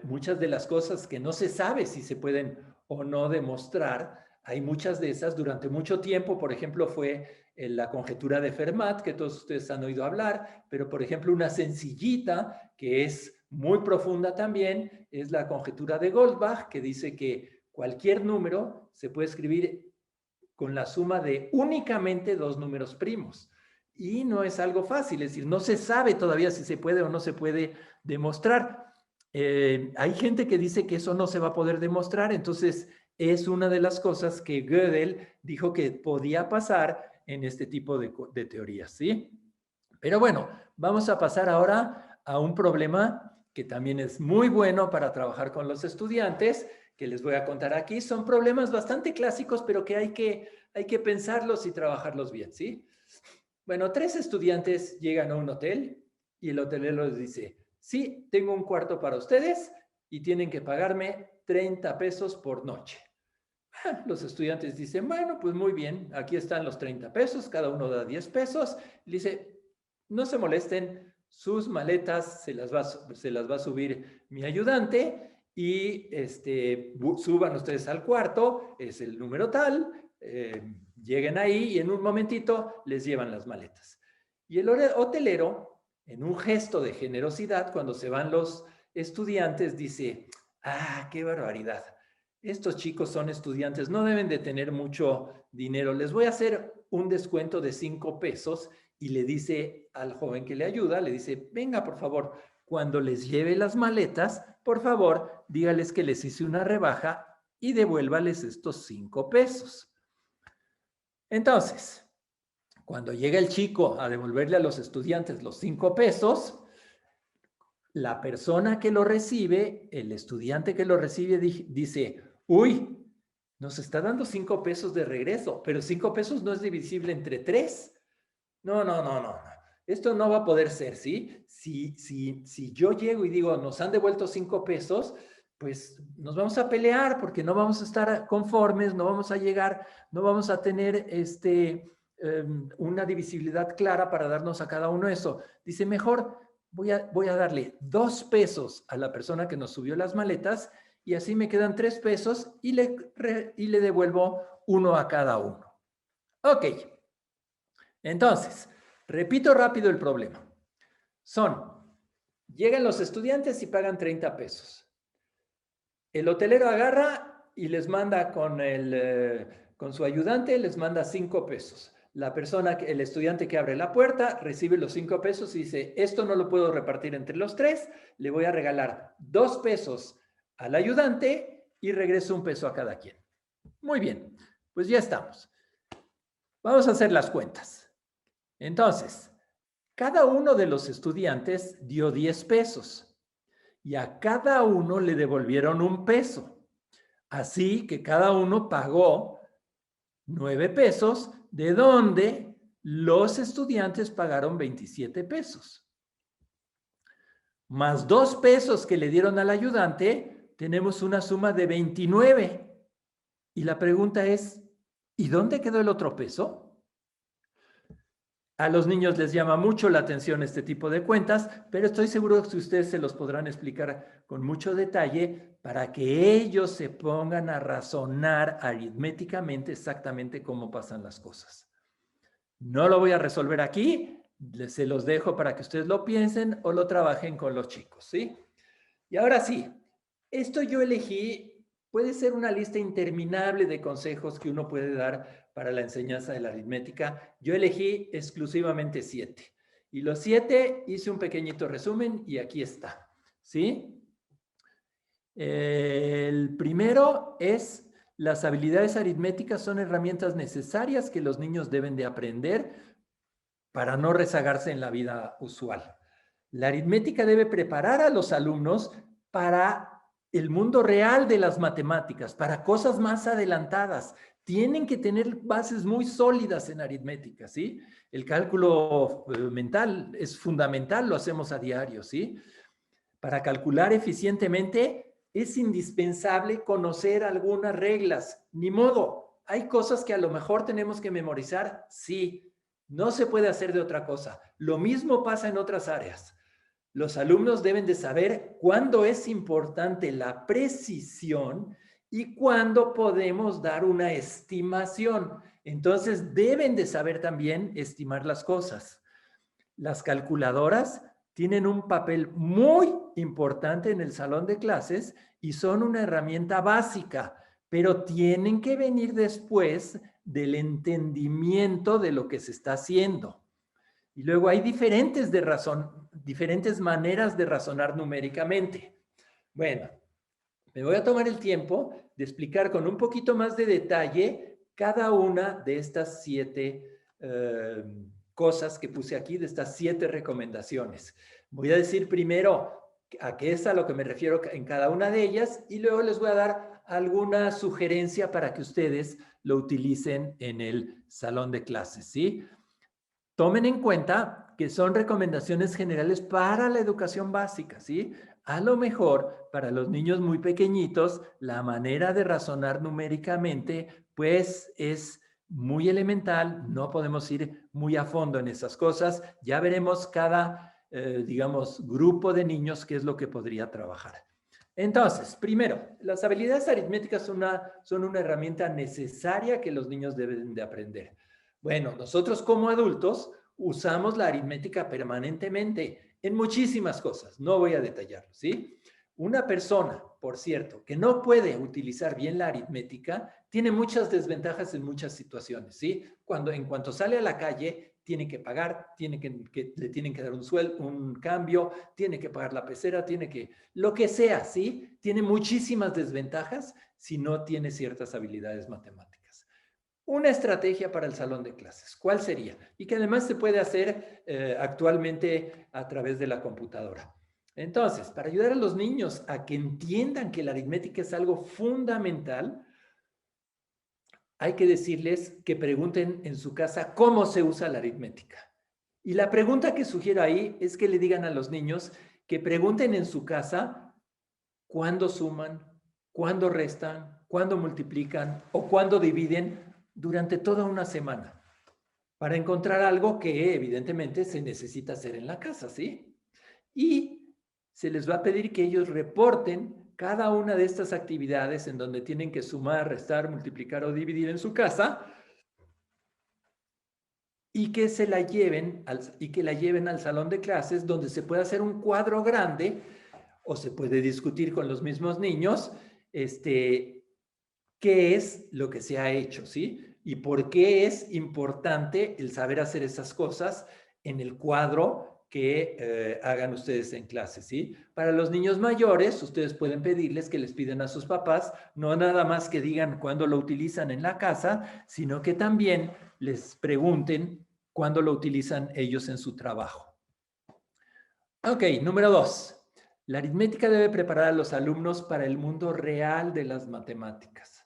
muchas de las cosas que no se sabe si se pueden o no demostrar. Hay muchas de esas. Durante mucho tiempo, por ejemplo, fue la conjetura de Fermat, que todos ustedes han oído hablar, pero por ejemplo una sencillita que es muy profunda también es la conjetura de Goldbach, que dice que cualquier número se puede escribir con la suma de únicamente dos números primos. Y no es algo fácil, es decir, no se sabe todavía si se puede o no se puede demostrar. Hay gente que dice que eso no se va a poder demostrar, entonces es una de las cosas que Gödel dijo que podía pasar en este tipo de teorías, ¿sí? Pero bueno, vamos a pasar ahora a un problema que también es muy bueno para trabajar con los estudiantes, que les voy a contar aquí. Son problemas bastante clásicos, pero que hay que pensarlos y trabajarlos bien, ¿sí? Bueno, 3 estudiantes llegan a un hotel y el hotelero les dice, sí, tengo un cuarto para ustedes y tienen que pagarme 30 pesos por noche. Los estudiantes dicen, bueno, pues muy bien, aquí están los 30 pesos, cada uno da 10 pesos. Le dice, no se molesten, sus maletas se las va a subir mi ayudante y suban ustedes al cuarto, es el número tal, lleguen ahí y en un momentito les llevan las maletas. Y el hotelero, en un gesto de generosidad, cuando se van los estudiantes, dice, qué barbaridad. Estos chicos son estudiantes, no deben de tener mucho dinero. Les voy a hacer un descuento de 5 pesos y le dice al joven que le ayuda, le dice, venga, por favor, cuando les lleve las maletas, por favor, dígales que les hice una rebaja y devuélvales estos 5 pesos. Entonces, cuando llega el chico a devolverle a los estudiantes los 5 pesos, la persona que lo recibe, el estudiante que lo recibe, dice, uy, nos está dando 5 pesos de regreso, pero 5 pesos no es divisible entre 3. No. Esto no va a poder ser, ¿sí? Si yo llego y digo, nos han devuelto 5 pesos, pues nos vamos a pelear porque no vamos a estar conformes, no vamos a llegar, no vamos a tener una divisibilidad clara para darnos a cada uno eso. Dice, mejor voy a darle 2 pesos a la persona que nos subió las maletas y así me quedan 3 pesos y le devuelvo 1 a cada uno. Ok. Entonces, repito rápido el problema. Llegan los estudiantes y pagan 30 pesos. El hotelero agarra y les manda con su ayudante, les manda 5 pesos. El estudiante que abre la puerta, recibe los 5 pesos y dice, esto no lo puedo repartir entre los 3, le voy a regalar 2 pesos al ayudante y regreso 1 peso a cada quien. Muy bien, pues ya estamos. Vamos a hacer las cuentas. Entonces, Cada uno de los estudiantes dio 10 pesos y a cada uno le devolvieron 1 peso. Así que cada uno pagó 9 pesos, de donde los estudiantes pagaron 27 pesos. Más 2 pesos que le dieron al ayudante, tenemos una suma de 29. Y la pregunta es, ¿y dónde quedó el otro peso? A los niños les llama mucho la atención este tipo de cuentas, pero estoy seguro que ustedes se los podrán explicar con mucho detalle para que ellos se pongan a razonar aritméticamente exactamente cómo pasan las cosas. No lo voy a resolver aquí, se los dejo para que ustedes lo piensen o lo trabajen con los chicos, ¿sí? Y ahora sí, esto yo elegí, puede ser una lista interminable de consejos que uno puede dar para la enseñanza de la aritmética. Yo elegí exclusivamente 7. Y los 7 hice un pequeñito resumen y aquí está, ¿sí? El primero es: las habilidades aritméticas son herramientas necesarias que los niños deben de aprender para no rezagarse en la vida usual. La aritmética debe preparar a los alumnos para el mundo real de las matemáticas, para cosas más adelantadas. Tienen que tener bases muy sólidas en aritmética, ¿sí? El cálculo mental es fundamental, lo hacemos a diario, ¿sí? Para calcular eficientemente es indispensable conocer algunas reglas. Ni modo, hay cosas que a lo mejor tenemos que memorizar, sí. No se puede hacer de otra cosa. Lo mismo pasa en otras áreas. Los alumnos deben de saber cuándo es importante la precisión y cuándo podemos dar una estimación. Entonces, deben de saber también estimar las cosas. Las calculadoras tienen un papel muy importante en el salón de clases y son una herramienta básica, pero tienen que venir después del entendimiento de lo que se está haciendo. Y luego hay diferentes maneras de razonar numéricamente. Bueno, me voy a tomar el tiempo de explicar con un poquito más de detalle cada una de estas 7 cosas que puse aquí, de estas 7 recomendaciones. Voy a decir primero a qué es a lo que me refiero en cada una de ellas y luego les voy a dar alguna sugerencia para que ustedes lo utilicen en el salón de clases, ¿sí? Tomen en cuenta que son recomendaciones generales para la educación básica, ¿sí? A lo mejor para los niños muy pequeñitos, la manera de razonar numéricamente, pues es muy elemental, no podemos ir muy a fondo en esas cosas. Ya veremos cada, digamos, grupo de niños qué es lo que podría trabajar. Entonces, primero, las habilidades aritméticas son una herramienta necesaria que los niños deben de aprender. Bueno, nosotros como adultos usamos la aritmética permanentemente en muchísimas cosas. No voy a detallarlo, ¿sí? Una persona, por cierto, que no puede utilizar bien la aritmética, tiene muchas desventajas en muchas situaciones, ¿sí? En cuanto sale a la calle, tiene que pagar, le tienen que dar un cambio, tiene que pagar la pecera, lo que sea, ¿sí? Tiene muchísimas desventajas si no tiene ciertas habilidades matemáticas. Una estrategia para el salón de clases, ¿cuál sería? Y que además se puede hacer actualmente a través de la computadora. Entonces, para ayudar a los niños a que entiendan que la aritmética es algo fundamental, hay que decirles que pregunten en su casa cómo se usa la aritmética. Y la pregunta que sugiero ahí es que le digan a los niños que pregunten en su casa cuándo suman, cuándo restan, cuándo multiplican o cuándo dividen durante toda una semana para encontrar algo que evidentemente se necesita hacer en la casa, ¿sí? Y se les va a pedir que ellos reporten cada una de estas actividades en donde tienen que sumar, restar, multiplicar o dividir en su casa y que la lleven al salón de clases donde se puede hacer un cuadro grande o se puede discutir con los mismos niños qué es lo que se ha hecho, ¿sí? Y por qué es importante el saber hacer esas cosas en el cuadro que hagan ustedes en clase, ¿sí? Para los niños mayores, ustedes pueden pedirles que les pidan a sus papás, no nada más que digan cuándo lo utilizan en la casa, sino que también les pregunten cuándo lo utilizan ellos en su trabajo. Ok, número 2. La aritmética debe preparar a los alumnos para el mundo real de las matemáticas.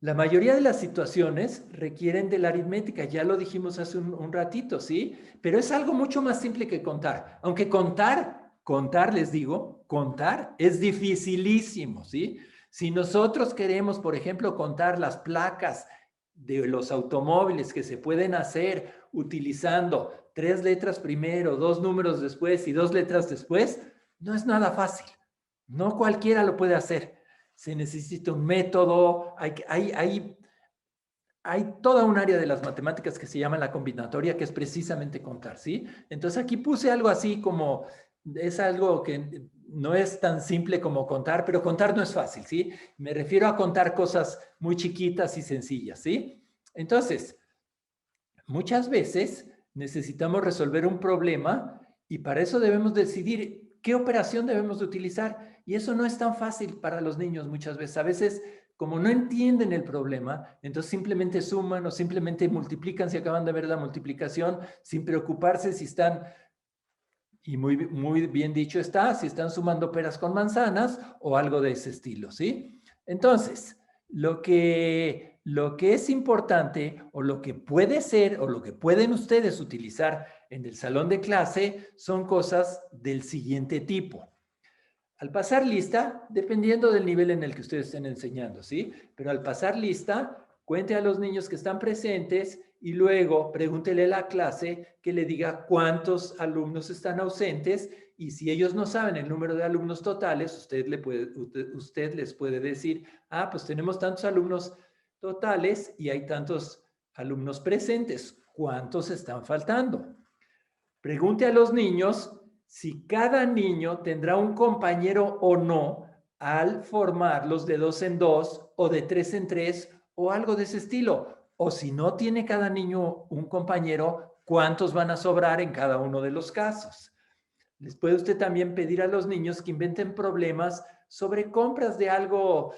La mayoría de las situaciones requieren de la aritmética, ya lo dijimos hace un ratito, ¿sí? Pero es algo mucho más simple que contar. Aunque contar, les digo, contar es dificilísimo, ¿sí? Si nosotros queremos, por ejemplo, contar las placas de los automóviles que se pueden hacer utilizando 3 letras primero, 2 números después y 2 letras después, no es nada fácil. No cualquiera lo puede hacer. Se necesita un método, hay toda un área de las matemáticas que se llama la combinatoria, que es precisamente contar, ¿sí? Entonces aquí puse algo así como, es algo que no es tan simple como contar, pero contar no es fácil, ¿sí? Me refiero a contar cosas muy chiquitas y sencillas, ¿sí? Entonces, muchas veces necesitamos resolver un problema y para eso debemos decidir qué operación debemos de utilizar. Y eso no es tan fácil para los niños muchas veces. A veces, como no entienden el problema, entonces simplemente suman o simplemente multiplican si acaban de ver la multiplicación, sin preocuparse si están, y muy bien dicho está, si están sumando peras con manzanas o algo de ese estilo, ¿sí? Entonces, lo que es importante o lo que puede ser o lo que pueden ustedes utilizar en el salón de clase son cosas del siguiente tipo. Al pasar lista, dependiendo del nivel en el que ustedes estén enseñando, ¿sí? Pero al pasar lista, cuente a los niños que están presentes y luego pregúntele a la clase que le diga cuántos alumnos están ausentes y si ellos no saben el número de alumnos totales, usted les puede decir, ah, pues tenemos tantos alumnos totales y hay tantos alumnos presentes. ¿Cuántos están faltando? Pregunte a los niños si cada niño tendrá un compañero o no al formarlos de 2 en 2 o de 3 en 3 o algo de ese estilo. O si no tiene cada niño un compañero, ¿cuántos van a sobrar en cada uno de los casos? Les puede usted también pedir a los niños que inventen problemas sobre compras de algo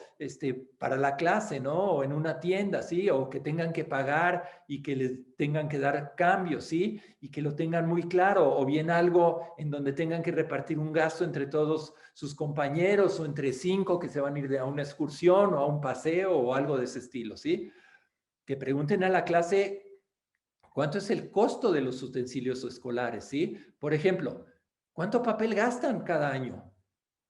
para la clase, ¿no? O en una tienda, ¿sí? O que tengan que pagar y que les tengan que dar cambios, ¿sí? Y que lo tengan muy claro. O bien algo en donde tengan que repartir un gasto entre todos sus compañeros o entre 5 que se van a ir a una excursión o a un paseo o algo de ese estilo, ¿sí? Que pregunten a la clase cuánto es el costo de los utensilios escolares, ¿sí? Por ejemplo, ¿cuánto papel gastan cada año?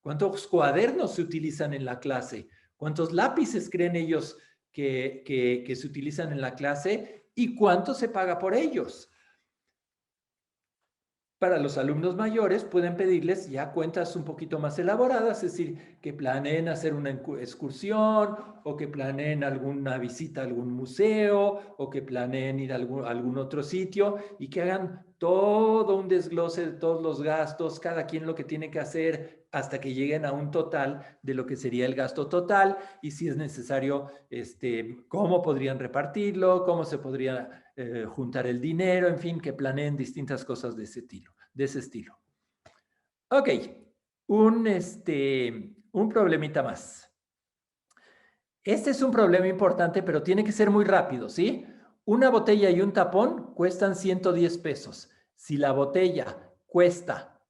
¿Cuántos cuadernos se utilizan en la clase? ¿Cuántos lápices creen ellos que se utilizan en la clase? ¿Y cuánto se paga por ellos? Para los alumnos mayores pueden pedirles ya cuentas un poquito más elaboradas, es decir, que planeen hacer una excursión o que planeen alguna visita a algún museo o que planeen ir a algún otro sitio y que hagan todo un desglose de todos los gastos, cada quien lo que tiene que hacer hasta que lleguen a un total de lo que sería el gasto total y si es necesario, cómo podrían repartirlo, cómo se podría juntar el dinero, en fin, que planeen distintas cosas de ese estilo. Ok, un problemita más. Este es un problema importante, pero tiene que ser muy rápido, ¿sí? Una botella y un tapón cuestan 110 pesos. Si la botella cuesta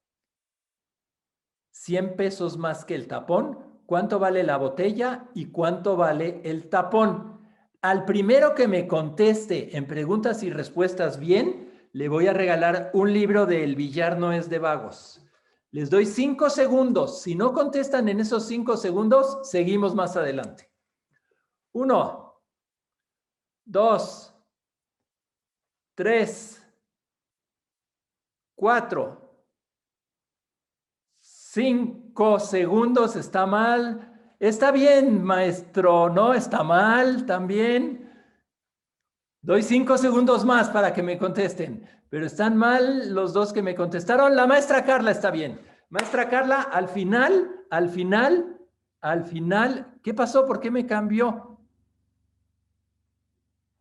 100 pesos más que el tapón, ¿cuánto vale la botella y cuánto vale el tapón? Al primero que me conteste en preguntas y respuestas bien, le voy a regalar un libro de El billar no es de vagos. Les doy 5 segundos. Si no contestan en esos 5 segundos, seguimos más adelante. 1, 2, 3, 4, 5 segundos, está mal. Está bien, maestro, ¿no? Está mal también. Doy 5 segundos más para que me contesten, pero están mal los dos que me contestaron. La maestra Carla está bien. Maestra Carla, al final, ¿qué pasó? ¿Por qué me cambió?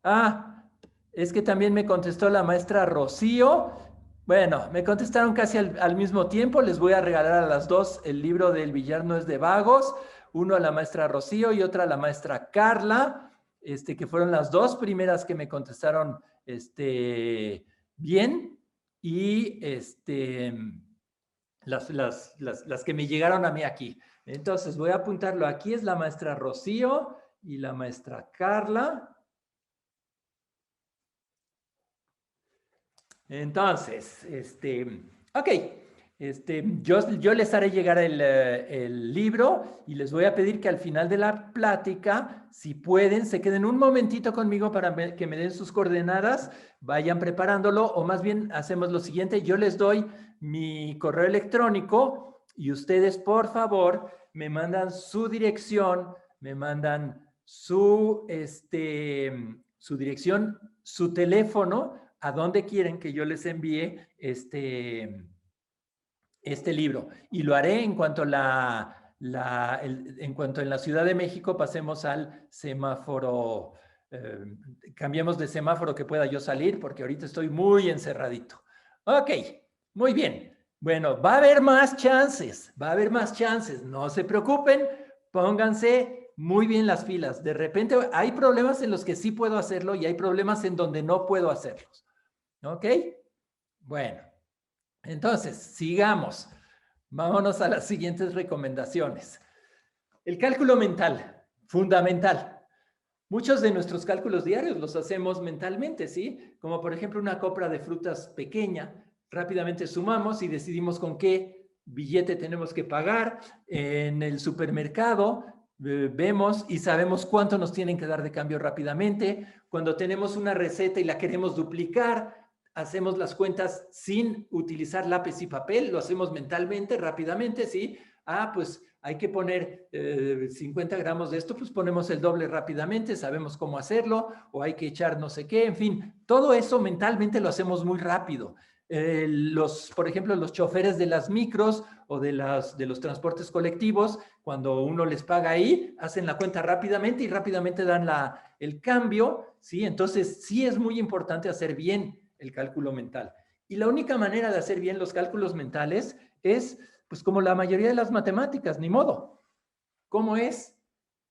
Ah, es que también me contestó la maestra Rocío. Bueno, me contestaron casi al mismo tiempo. Les voy a regalar a las dos el libro del billar no es de vagos. Uno a la maestra Rocío y otra a la maestra Carla, que fueron las dos primeras que me contestaron bien. Y las que me llegaron a mí aquí. Entonces voy a apuntarlo. Aquí es la maestra Rocío y la maestra Carla. Entonces, ok, yo les haré llegar el libro y les voy a pedir que al final de la plática, si pueden, se queden un momentito conmigo para que me den sus coordenadas, vayan preparándolo, o más bien hacemos lo siguiente, yo les doy mi correo electrónico y ustedes, por favor, me mandan su dirección, me mandan su dirección, su teléfono, a dónde quieren que yo les envíe este libro. Y lo haré en cuanto en cuanto en la Ciudad de México pasemos al semáforo, cambiemos de semáforo que pueda yo salir, porque ahorita estoy muy encerradito. Ok, muy bien. Bueno, va a haber más chances, no se preocupen, pónganse muy bien las pilas. De repente hay problemas en los que sí puedo hacerlo y hay problemas en donde no puedo hacerlos. ¿Ok? Bueno, entonces, sigamos. Vámonos a las siguientes recomendaciones. El cálculo mental, fundamental. Muchos de nuestros cálculos diarios los hacemos mentalmente, ¿sí? Como por ejemplo una compra de frutas pequeña. Rápidamente sumamos y decidimos con qué billete tenemos que pagar. En el supermercado vemos y sabemos cuánto nos tienen que dar de cambio rápidamente. Cuando tenemos una receta y la queremos duplicar, hacemos las cuentas sin utilizar lápiz y papel, lo hacemos mentalmente, rápidamente, ¿sí? Pues hay que poner 50 gramos de esto, pues ponemos el doble rápidamente, sabemos cómo hacerlo, o hay que echar no sé qué, en fin, todo eso mentalmente lo hacemos muy rápido. Por ejemplo, los choferes de las micros o de los transportes colectivos, cuando uno les paga ahí, hacen la cuenta rápidamente y rápidamente dan el cambio, ¿sí? Entonces, sí es muy importante hacer bien el cálculo mental. Y la única manera de hacer bien los cálculos mentales es, pues como la mayoría de las matemáticas, ni modo. ¿Cómo es?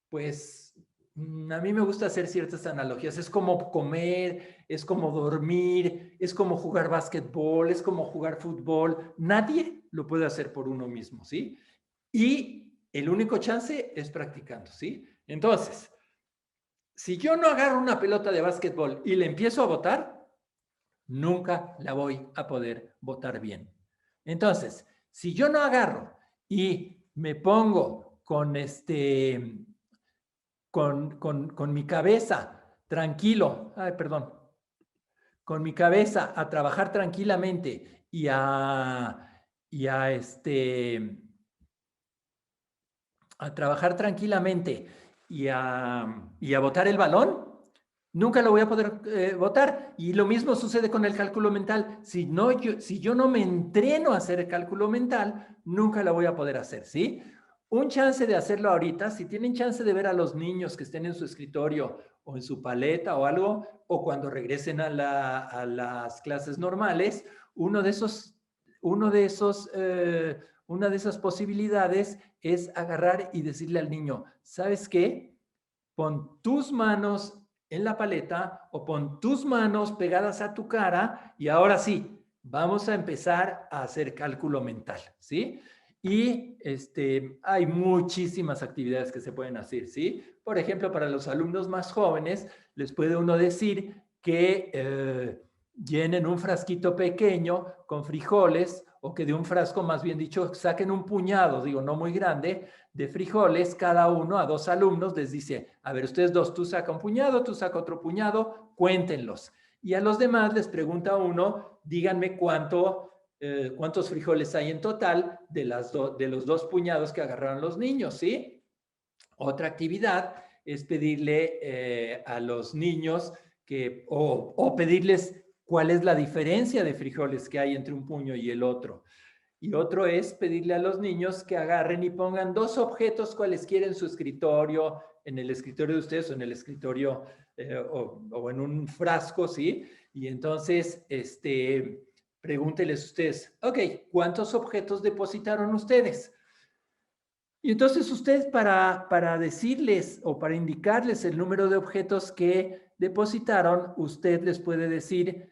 Pues a mí me gusta hacer ciertas analogías. Es como comer, es como dormir, es como jugar básquetbol, es como jugar fútbol. Nadie lo puede hacer por uno mismo, ¿sí? Y el único chance es practicando, ¿sí? Entonces, si yo no agarro una pelota de básquetbol y le empiezo a botar, nunca la voy a poder botar bien. Entonces, si yo no agarro y me pongo con mi cabeza tranquilo, con mi cabeza a trabajar tranquilamente y a trabajar tranquilamente y a botar el balón, nunca lo voy a poder botar. Y lo mismo sucede con el cálculo mental. Si yo no me entreno a hacer el cálculo mental, nunca lo voy a poder hacer, ¿sí? Un chance de hacerlo ahorita, si tienen chance de ver a los niños que estén en su escritorio o en su paleta o algo, o cuando regresen a las clases normales, una de esas posibilidades es agarrar y decirle al niño, ¿sabes qué? Pon tus manos en la paleta o pon tus manos pegadas a tu cara y ahora sí, vamos a empezar a hacer cálculo mental, ¿sí? Y hay muchísimas actividades que se pueden hacer, ¿sí? Por ejemplo, para los alumnos más jóvenes, les puede uno decir que llenen un frasquito pequeño con frijoles o que de un frasco, más bien dicho, saquen un puñado, digo, no muy grande, de frijoles, cada uno a 2 alumnos les dice, a ver, ustedes 2, tú saca un puñado, tú saca otro puñado, cuéntenlos. Y a los demás les pregunta uno, díganme cuántos frijoles hay en total de los 2 puñados que agarraron los niños, ¿sí? Otra actividad es pedirle a los niños o pedirles cuál es la diferencia de frijoles que hay entre un puño y el otro. Y otro es pedirle a los niños que agarren y pongan 2 objetos cualesquiera en su escritorio, en el escritorio de ustedes o en el escritorio o en un frasco, ¿sí? Y entonces, pregúnteles ustedes, ok, ¿cuántos objetos depositaron ustedes? Y entonces ustedes para decirles o para indicarles el número de objetos que depositaron, usted les puede decir,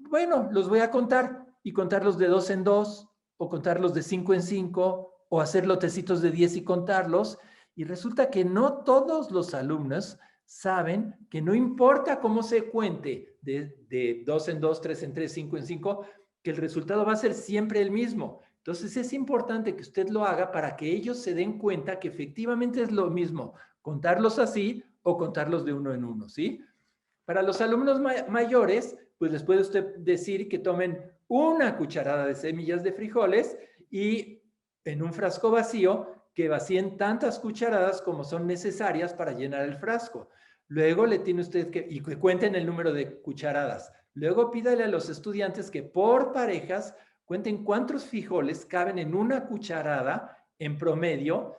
bueno, los voy a contar y contarlos de 2 en 2 o contarlos de 5 en 5, o hacer lotecitos de 10 y contarlos. Y resulta que no todos los alumnos saben que no importa cómo se cuente de 2 en 2, 3 en 3, 5 en 5, que el resultado va a ser siempre el mismo. Entonces es importante que usted lo haga para que ellos se den cuenta que efectivamente es lo mismo contarlos así o contarlos de uno en uno, ¿sí? Para los alumnos mayores, pues les puede usted decir que tomen una cucharada de semillas de frijoles y en un frasco vacío que vacíen tantas cucharadas como son necesarias para llenar el frasco. Luego le tiene usted y que cuenten el número de cucharadas. Luego pídale a los estudiantes que por parejas cuenten cuántos frijoles caben en una cucharada en promedio,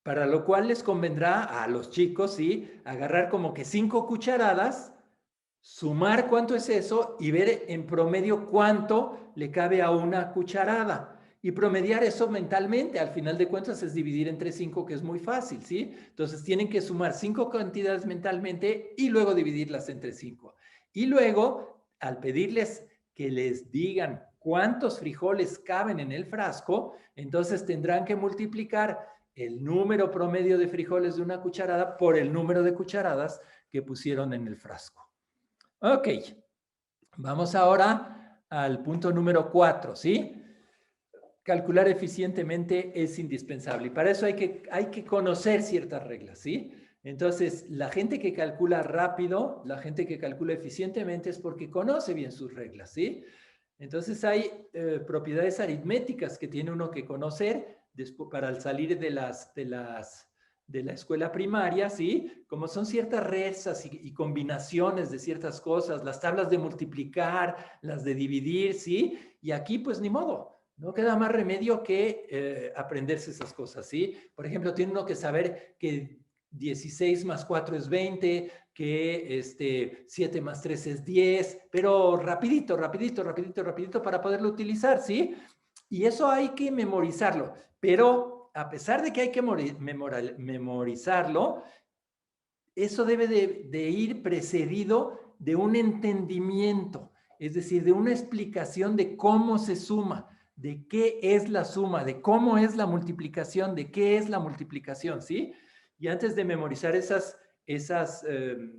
para lo cual les convendrá a los chicos, ¿sí?, agarrar como que 5 cucharadas, sumar cuánto es eso y ver en promedio cuánto le cabe a una cucharada. Y promediar eso mentalmente, al final de cuentas es dividir entre 5, que es muy fácil, ¿sí? Entonces tienen que sumar 5 cantidades mentalmente y luego dividirlas entre 5. Y luego, al pedirles que les digan cuántos frijoles caben en el frasco, entonces tendrán que multiplicar el número promedio de frijoles de una cucharada por el número de cucharadas que pusieron en el frasco. Ok, vamos ahora al punto número 4, ¿sí? Calcular eficientemente es indispensable y para eso hay que conocer ciertas reglas, ¿sí? Entonces, la gente que calcula rápido, la gente que calcula eficientemente es porque conoce bien sus reglas, ¿sí? Entonces, hay propiedades aritméticas que tiene uno que conocer después, para salir de la escuela primaria, ¿sí? Como son ciertas rezas y combinaciones de ciertas cosas, las tablas de multiplicar, las de dividir, ¿sí? Y aquí, pues, ni modo. No queda más remedio que aprenderse esas cosas, ¿sí? Por ejemplo, tiene uno que saber que 16 más 4 es 20, que 7 más 3 es 10, pero rapidito, rapidito, rapidito, rapidito para poderlo utilizar, ¿sí? Y eso hay que memorizarlo, pero a pesar de que hay que memorizarlo, eso debe de ir precedido de un entendimiento, es decir, de una explicación de cómo se suma, de qué es la suma, de cómo es la multiplicación, de qué es la multiplicación, ¿sí? Y antes de memorizar esas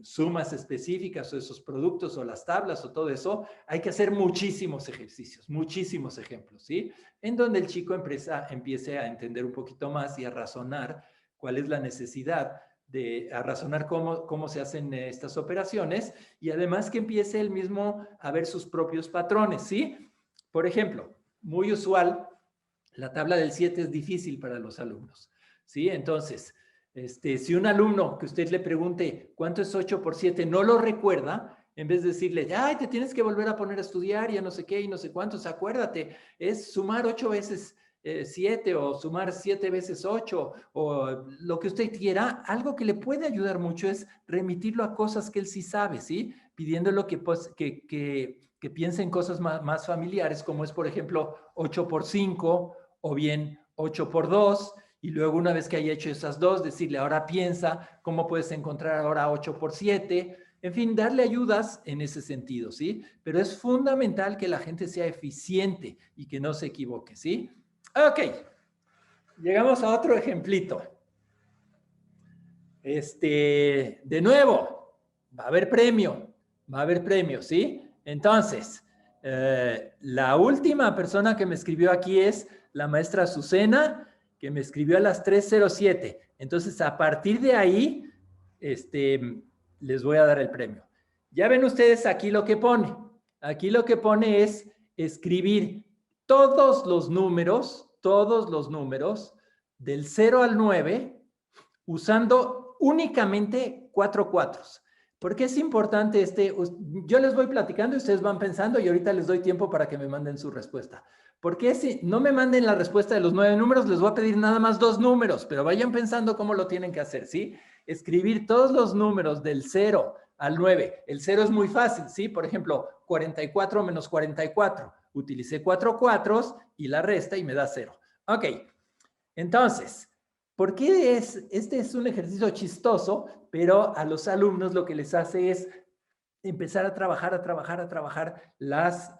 sumas específicas o esos productos o las tablas o todo eso, hay que hacer muchísimos ejercicios, muchísimos ejemplos, ¿sí? En donde el chico empiece a entender un poquito más y a razonar cuál es la necesidad a razonar cómo se hacen estas operaciones y además que empiece él mismo a ver sus propios patrones, ¿sí? Por ejemplo, muy usual, la tabla del 7 es difícil para los alumnos, ¿sí? Entonces, si un alumno que usted le pregunte cuánto es 8 por 7 no lo recuerda, en vez de decirle, ay, te tienes que volver a poner a estudiar, ya no sé qué y no sé cuántos, acuérdate, es sumar 8 veces 7 o sumar 7 veces 8 o lo que usted quiera, algo que le puede ayudar mucho es remitirlo a cosas que él sí sabe, ¿sí? Pidiéndolo que piense en cosas más familiares, como es, por ejemplo, 8 por 5 o bien 8 por 2, y luego una vez que haya hecho esas dos, decirle, ahora piensa cómo puedes encontrar ahora 8 por 7, en fin, darle ayudas en ese sentido, ¿sí? Pero es fundamental que la gente sea eficiente y que no se equivoque, ¿sí? Ok, llegamos a otro ejemplito. De nuevo, va a haber premio, ¿sí? Entonces, la última persona que me escribió aquí es la maestra Azucena, que me escribió a las 3:07. Entonces, a partir de ahí, les voy a dar el premio. Ya ven ustedes aquí lo que pone. Aquí lo que pone es escribir todos los números del 0 al 9 usando únicamente 4 cuatros. ¿Por qué es importante yo les voy platicando y ustedes van pensando y ahorita les doy tiempo para que me manden su respuesta. Porque si no me manden la respuesta de los 9 números, les voy a pedir nada más 2 números, pero vayan pensando cómo lo tienen que hacer, ¿sí? Escribir todos los números del 0 al 9. El 0 es muy fácil, ¿sí? Por ejemplo, 44 menos 44. Utilicé 4 cuatros y la resta y me da 0. Ok, entonces, ¿por qué este es un ejercicio chistoso? Pero a los alumnos lo que les hace es empezar a trabajar las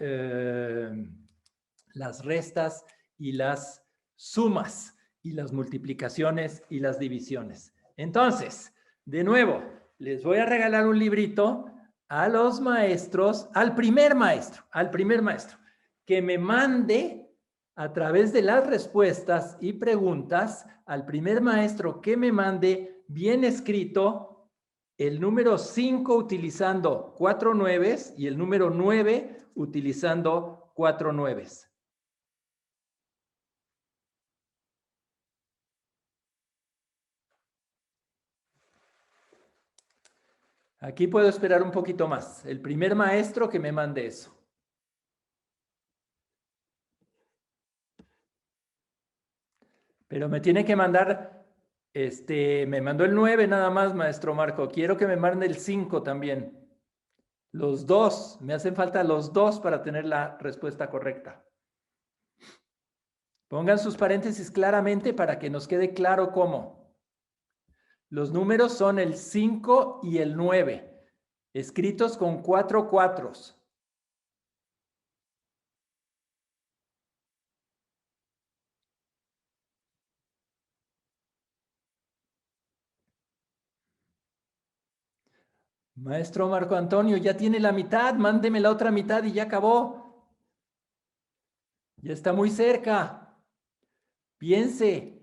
restas y las sumas y las multiplicaciones y las divisiones. Entonces, de nuevo, les voy a regalar un librito a los maestros, al primer maestro, que me mande a través de las respuestas y preguntas, al primer maestro que me mande bien escrito el número 5 utilizando 4 nueves y el número 9 utilizando 4 nueves. Aquí puedo esperar un poquito más. El primer maestro que me mande eso. Pero me tiene que mandar, me mandó el 9 nada más, maestro Marco. Quiero que me mande el 5 también. Los dos, me hacen falta los dos para tener la respuesta correcta. Pongan sus paréntesis claramente para que nos quede claro cómo. Los números son el 5 y el 9, escritos con 4 cuatros. Maestro Marco Antonio, ya tiene la mitad, mándeme la otra mitad y ya acabó. Ya está muy cerca. Piense.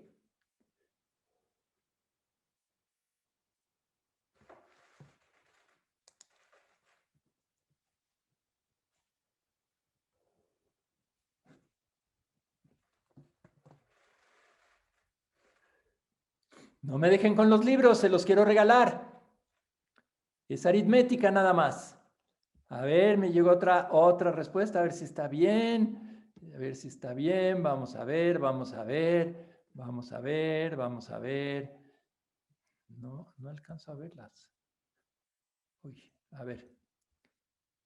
No me dejen con los libros, se los quiero regalar. Es aritmética nada más. A ver, me llegó otra respuesta, a ver si está bien. A ver si está bien, vamos a ver. No alcanzo a verlas. Uy, a ver.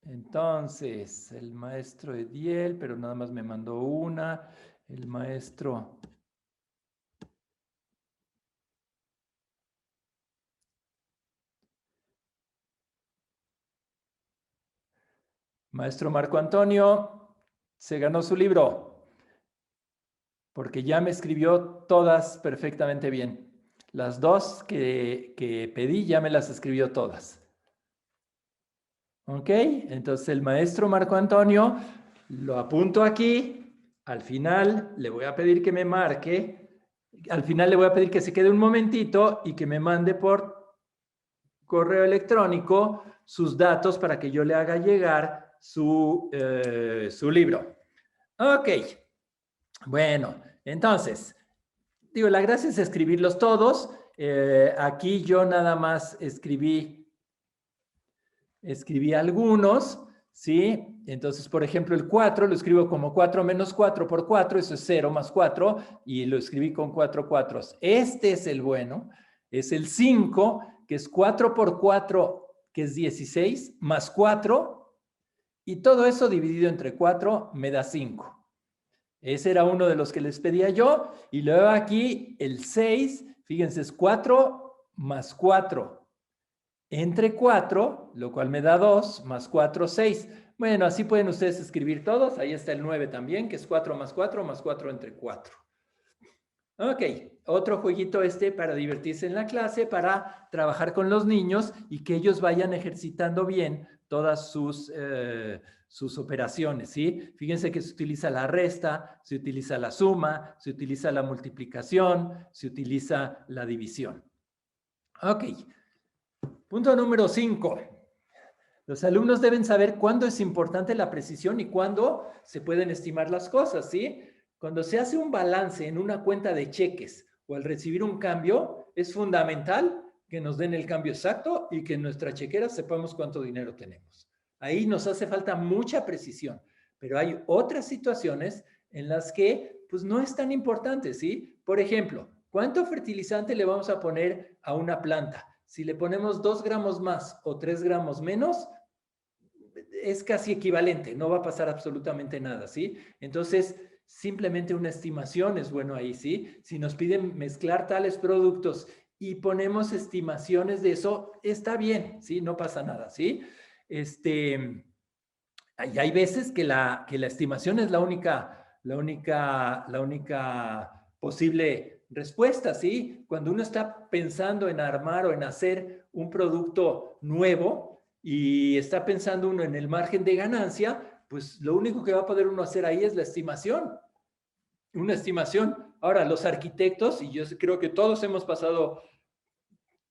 Entonces, el maestro Ediel, pero nada más me mandó una. El maestro... Maestro Marco Antonio se ganó su libro porque ya me escribió todas perfectamente bien. Las dos que pedí ya me las escribió todas. ¿Ok? Entonces el maestro Marco Antonio lo apunto aquí. Al final le voy a pedir que me marque. Al final le voy a pedir que se quede un momentito y que me mande por correo electrónico sus datos para que yo le haga llegar su libro. Ok. Bueno, entonces, digo, la gracia es escribirlos todos. Aquí yo nada más escribí algunos, ¿sí? Entonces, por ejemplo, el 4 lo escribo como 4 menos 4 por 4, eso es 0 más 4, y lo escribí con 4 cuatros. Este es el bueno, es el 5, que es 4 por 4, que es 16, más 4, y todo eso dividido entre 4 me da 5. Ese era uno de los que les pedía yo, y luego aquí el 6, fíjense, es 4 más 4. Entre 4, lo cual me da 2, más 4, 6. Bueno, así pueden ustedes escribir todos. Ahí está el 9 también, que es 4 más 4, más 4 entre 4. Ok, otro jueguito para divertirse en la clase, para trabajar con los niños y que ellos vayan ejercitando bien todas sus operaciones, ¿sí? Fíjense que se utiliza la resta, se utiliza la suma, se utiliza la multiplicación, se utiliza la división. Ok. Punto número 5. Los alumnos deben saber cuándo es importante la precisión y cuándo se pueden estimar las cosas, ¿sí? Cuando se hace un balance en una cuenta de cheques o al recibir un cambio, es fundamental que nos den el cambio exacto y que en nuestra chequera sepamos cuánto dinero tenemos. Ahí nos hace falta mucha precisión, pero hay otras situaciones en las que pues no es tan importante, ¿sí? Por ejemplo, ¿cuánto fertilizante le vamos a poner a una planta? Si le ponemos 2 gramos más o 3 gramos menos, es casi equivalente, no va a pasar absolutamente nada, ¿sí? Entonces, simplemente una estimación es bueno ahí, ¿sí? Si nos piden mezclar tales productos y ponemos estimaciones de eso, está bien, ¿sí? No pasa nada, ¿sí? y hay veces que la estimación es la única posible respuesta, ¿sí? Cuando uno está pensando en armar o en hacer un producto nuevo y está pensando uno en el margen de ganancia, pues lo único que va a poder uno hacer ahí es la estimación. Una estimación. Ahora, los arquitectos, y yo creo que todos hemos pasado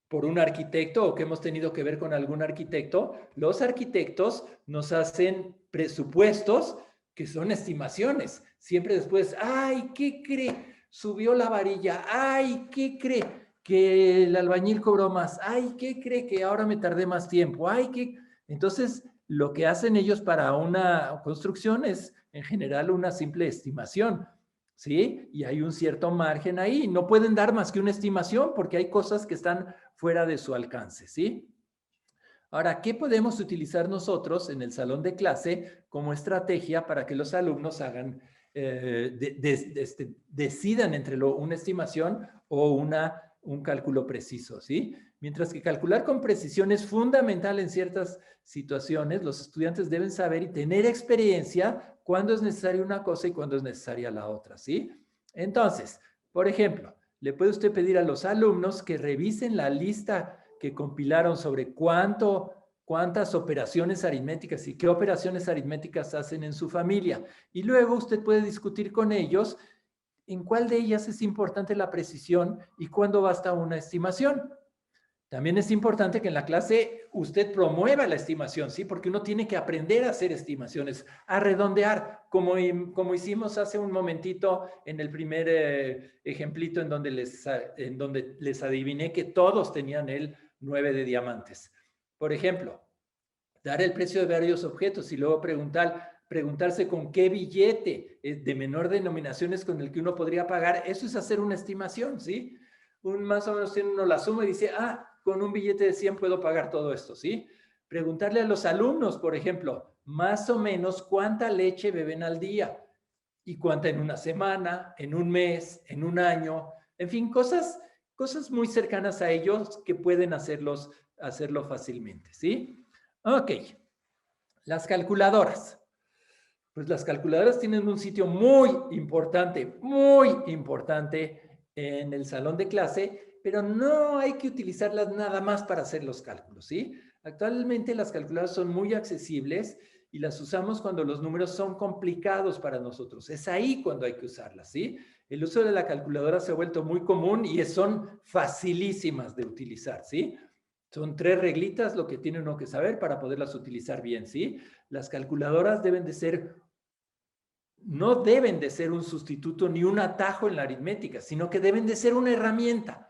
por un arquitecto o que hemos tenido que ver con algún arquitecto, los arquitectos nos hacen presupuestos que son estimaciones. Siempre después, ay, ¿qué cree? Subió la varilla. Ay, ¿qué cree? Que el albañil cobró más. Ay, ¿qué cree? Que ahora me tardé más tiempo. Ay, ¿qué? Entonces, lo que hacen ellos para una construcción es, en general, una simple estimación. ¿Sí? Y hay un cierto margen ahí. No pueden dar más que una estimación porque hay cosas que están fuera de su alcance, ¿sí? Ahora, ¿qué podemos utilizar nosotros en el salón de clase como estrategia para que los alumnos hagan, decidan entre una estimación o un cálculo preciso, ¿sí? Mientras que calcular con precisión es fundamental en ciertas situaciones, los estudiantes deben saber y tener experiencia cuándo es necesaria una cosa y cuándo es necesaria la otra, ¿sí? Entonces, por ejemplo, le puede usted pedir a los alumnos que revisen la lista que compilaron sobre cuántas operaciones aritméticas y qué operaciones aritméticas hacen en su familia. Y luego usted puede discutir con ellos en cuál de ellas es importante la precisión y cuándo basta una estimación. También es importante que en la clase usted promueva la estimación, ¿sí? Porque uno tiene que aprender a hacer estimaciones, a redondear, como hicimos hace un momentito en el primer ejemplito en donde les adiviné que todos tenían el 9 de diamantes. Por ejemplo, dar el precio de varios objetos y luego preguntarse con qué billete de menor denominación es con el que uno podría pagar, eso es hacer una estimación, ¿sí? Más o menos tiene uno la suma y dice, con un billete de 100 puedo pagar todo esto, ¿sí? Preguntarle a los alumnos, por ejemplo, más o menos cuánta leche beben al día y cuánta en una semana, en un mes, en un año, en fin, cosas muy cercanas a ellos que pueden hacerlo fácilmente, ¿sí? Ok, las calculadoras. Pues las calculadoras tienen un sitio muy importante en el salón de clase, pero no hay que utilizarlas nada más para hacer los cálculos, ¿sí? Actualmente las calculadoras son muy accesibles y las usamos cuando los números son complicados para nosotros. Es ahí cuando hay que usarlas, ¿sí? El uso de la calculadora se ha vuelto muy común y son facilísimas de utilizar, ¿sí? Son 3 reglitas lo que tiene uno que saber para poderlas utilizar bien, ¿sí? Las calculadoras no deben de ser un sustituto ni un atajo en la aritmética, sino que deben de ser una herramienta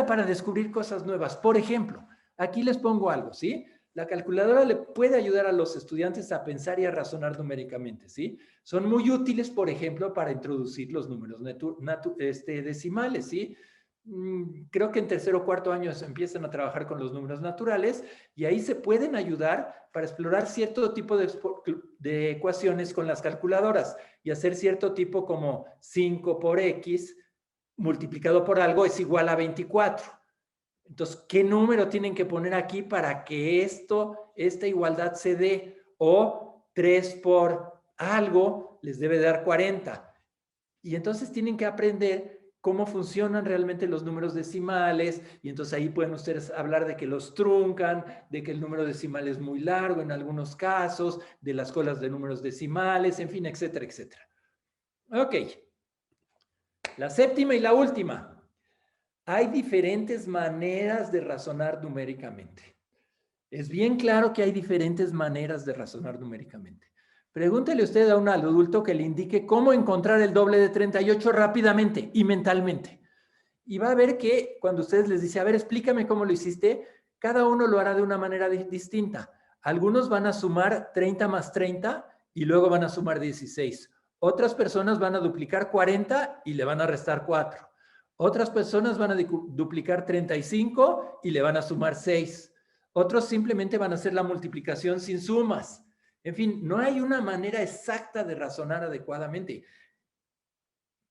para descubrir cosas nuevas. Por ejemplo, aquí les pongo algo, ¿sí? La calculadora le puede ayudar a los estudiantes a pensar y a razonar numéricamente, ¿sí? Son muy útiles, por ejemplo, para introducir los números decimales, ¿sí? Creo que en tercer o cuarto año se empiezan a trabajar con los números naturales y ahí se pueden ayudar para explorar cierto tipo de ecuaciones con las calculadoras y hacer cierto tipo como 5 por X multiplicado por algo es igual a 24. Entonces, ¿qué número tienen que poner aquí para que esta igualdad se dé? O 3 por algo les debe dar 40. Y entonces tienen que aprender cómo funcionan realmente los números decimales, y entonces ahí pueden ustedes hablar de que los truncan, de que el número decimal es muy largo en algunos casos, de las colas de números decimales, en fin, etcétera, etcétera. Ok. La séptima y la última. Hay diferentes maneras de razonar numéricamente. Es bien claro que hay diferentes maneras de razonar numéricamente. Pregúntele usted a un adulto que le indique cómo encontrar el doble de 38 rápidamente y mentalmente. Y va a ver que cuando ustedes les dice, a ver, explícame cómo lo hiciste, cada uno lo hará de una manera distinta. Algunos van a sumar 30 más 30 y luego van a sumar 16. Otras personas van a duplicar 40 y le van a restar 4. Otras personas van a duplicar 35 y le van a sumar 6. Otros simplemente van a hacer la multiplicación sin sumas. En fin, no hay una manera exacta de razonar adecuadamente.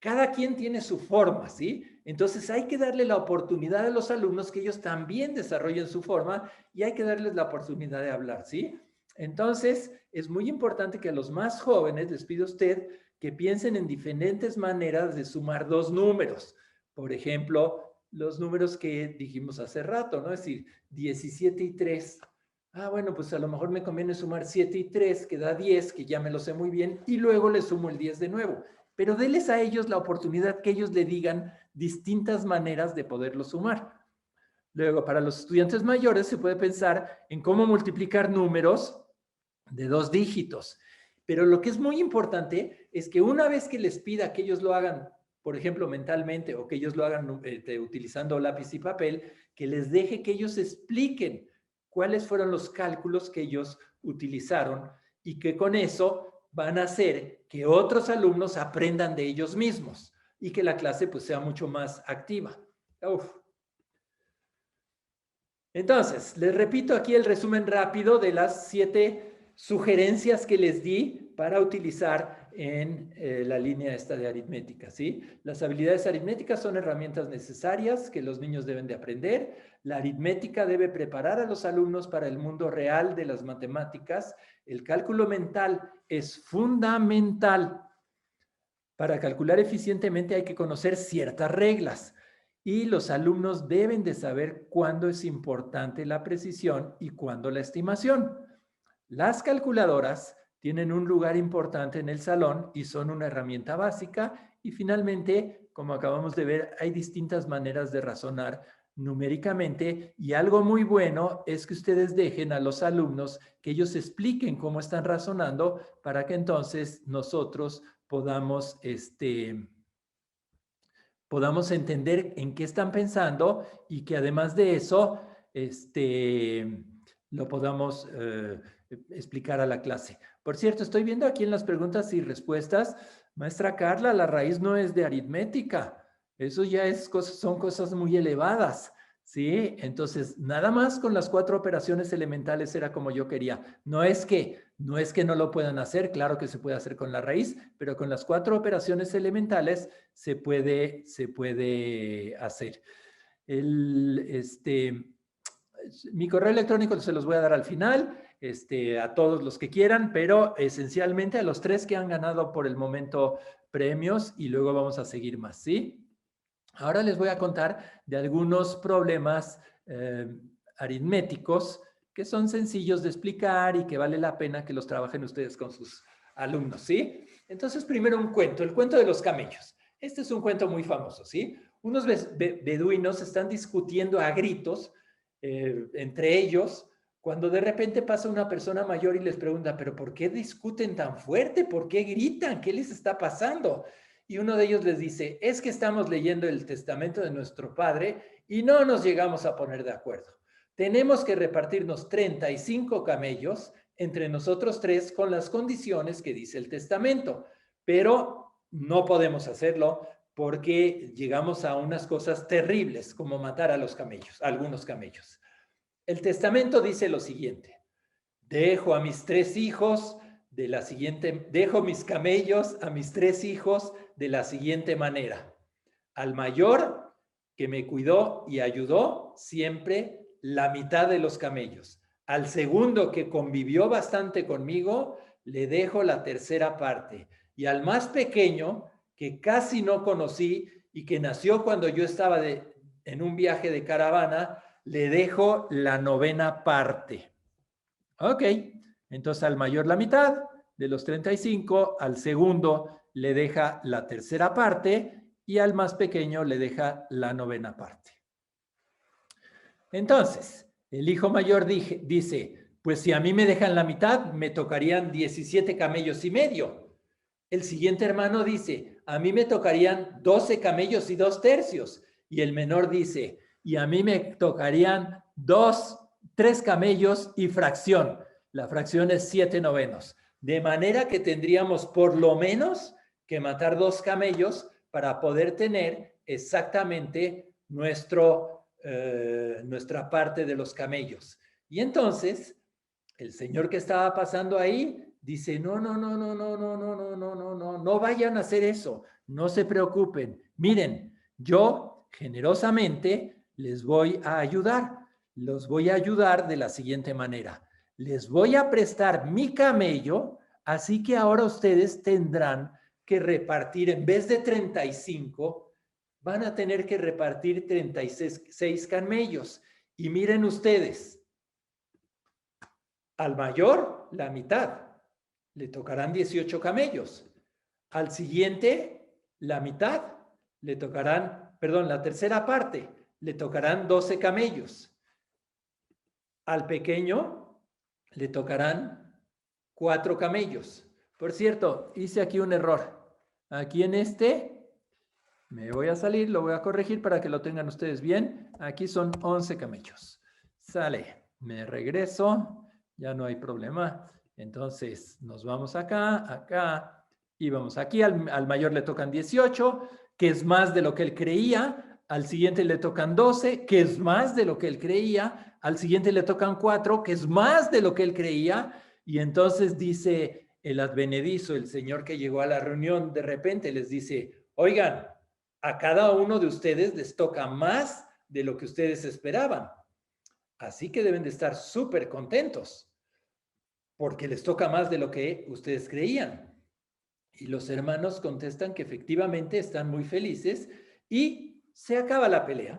Cada quien tiene su forma, ¿sí? Entonces hay que darle la oportunidad a los alumnos que ellos también desarrollen su forma y hay que darles la oportunidad de hablar, ¿sí? Entonces es muy importante que a los más jóvenes les pide usted que piensen en diferentes maneras de sumar dos números. Por ejemplo, los números que dijimos hace rato, ¿no? Es decir, 17 y 3. Ah, bueno, pues a lo mejor me conviene sumar 7 y 3, que da 10, que ya me lo sé muy bien, y luego le sumo el 10 de nuevo. Pero déles a ellos la oportunidad que ellos le digan distintas maneras de poderlo sumar. Luego, para los estudiantes mayores se puede pensar en cómo multiplicar números de 2 dígitos. Pero lo que es muy importante es que una vez que les pida que ellos lo hagan, por ejemplo, mentalmente, o que ellos lo hagan utilizando lápiz y papel, que les deje que ellos expliquen cuáles fueron los cálculos que ellos utilizaron y que con eso van a hacer que otros alumnos aprendan de ellos mismos y que la clase pues sea mucho más activa. Uf. Entonces, les repito aquí el resumen rápido de las 7 sugerencias que les di para utilizar en la línea esta de aritmética, ¿sí? Las habilidades aritméticas son herramientas necesarias que los niños deben de aprender. La aritmética debe preparar a los alumnos para el mundo real de las matemáticas. El cálculo mental es fundamental. Para calcular eficientemente hay que conocer ciertas reglas. Y los alumnos deben de saber cuándo es importante la precisión y cuándo la estimación. Las calculadoras tienen un lugar importante en el salón y son una herramienta básica. Y finalmente, como acabamos de ver, hay distintas maneras de razonar numéricamente y algo muy bueno es que ustedes dejen a los alumnos que ellos expliquen cómo están razonando para que entonces nosotros podamos podamos entender en qué están pensando y que además de eso, lo podamos explicar a la clase. Por cierto, estoy viendo aquí en las preguntas y respuestas, maestra Carla, la raíz no es de aritmética. Eso ya son cosas muy elevadas, ¿sí? Entonces, nada más con las 4 operaciones elementales era como yo quería. No es que no lo puedan hacer, claro que se puede hacer con la raíz, pero con las 4 operaciones elementales se puede hacer. Mi correo electrónico se los voy a dar al final, a todos los que quieran, pero esencialmente a los 3 que han ganado por el momento premios y luego vamos a seguir más, ¿sí? Ahora les voy a contar de algunos problemas aritméticos que son sencillos de explicar y que vale la pena que los trabajen ustedes con sus alumnos, ¿sí? Entonces, primero un cuento, el cuento de los camellos. Este es un cuento muy famoso, ¿sí? Unos beduinos están discutiendo a gritos entre ellos cuando de repente pasa una persona mayor y les pregunta, ¿pero por qué discuten tan fuerte? ¿Por qué gritan? ¿Qué les está pasando? Y uno de ellos les dice, es que estamos leyendo el testamento de nuestro padre y no nos llegamos a poner de acuerdo. Tenemos que repartirnos 35 camellos entre nosotros 3 con las condiciones que dice el testamento, pero no podemos hacerlo porque llegamos a unas cosas terribles como matar a los camellos, a algunos camellos. El testamento dice lo siguiente, dejo a mis 3 hijos dejo mis camellos a mis 3 hijos de la siguiente manera. Al mayor, que me cuidó y ayudó, siempre la mitad de los camellos. Al segundo, que convivió bastante conmigo, le dejo la tercera parte. Y al más pequeño, que casi no conocí y que nació cuando yo estaba en un viaje de caravana, le dejo la 9ª parte. Ok. Entonces al mayor la mitad de los 35, al segundo le deja la tercera parte y al más pequeño le deja la 9ª parte. Entonces, el hijo mayor dice, pues si a mí me dejan la mitad, me tocarían 17 camellos y medio. El siguiente hermano dice, a mí me tocarían 12 camellos y 2 tercios. Y el menor dice, y a mí me tocarían 3 camellos y fracción. La fracción es 7 novenos. De manera que tendríamos por lo menos que matar 2 camellos para poder tener exactamente nuestra parte de los camellos. Y entonces, el señor que estaba pasando ahí dice, no vayan a hacer eso. No se preocupen. Miren, yo generosamente les voy a ayudar. Los voy a ayudar de la siguiente manera. Les voy a prestar mi camello, así que ahora ustedes tendrán que repartir, en vez de 35, van a tener que repartir 36 camellos. Y miren ustedes, al mayor, la mitad, le tocarán 18 camellos. Al siguiente, la mitad, le tocarán, perdón, la tercera parte, le tocarán 12 camellos. Al pequeño, le tocarán 4 camellos. Por cierto, hice aquí un error. Aquí en este, me voy a salir, lo voy a corregir para que lo tengan ustedes bien. Aquí son 11 camellos. Sale, me regreso, ya no hay problema. Entonces, nos vamos acá, acá, y vamos aquí. Al mayor le tocan 18, que es más de lo que él creía. Al siguiente le tocan 12, que es más de lo que él creía. Al siguiente le tocan 4, que es más de lo que él creía. Y entonces dice el advenedizo, el señor que llegó a la reunión, de repente les dice, oigan, a cada uno de ustedes les toca más de lo que ustedes esperaban. Así que deben de estar súper contentos, porque les toca más de lo que ustedes creían. Y los hermanos contestan que efectivamente están muy felices y se acaba la pelea.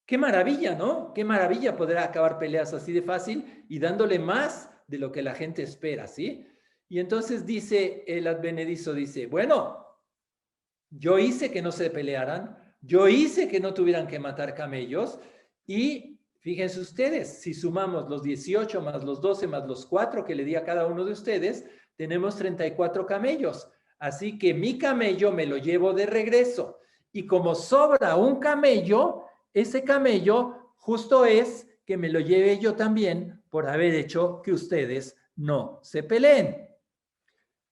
Qué maravilla, ¿no? Qué maravilla poder acabar peleas así de fácil y dándole más de lo que la gente espera, ¿sí? Y entonces dice el advenedizo, dice, bueno, yo hice que no se pelearan, yo hice que no tuvieran que matar camellos y fíjense ustedes, si sumamos los 18 más los 12 más los 4 que le di a cada uno de ustedes, tenemos 34 camellos. Así que mi camello me lo llevo de regreso. Y como sobra un camello, ese camello justo es que me lo lleve yo también por haber hecho que ustedes no se peleen.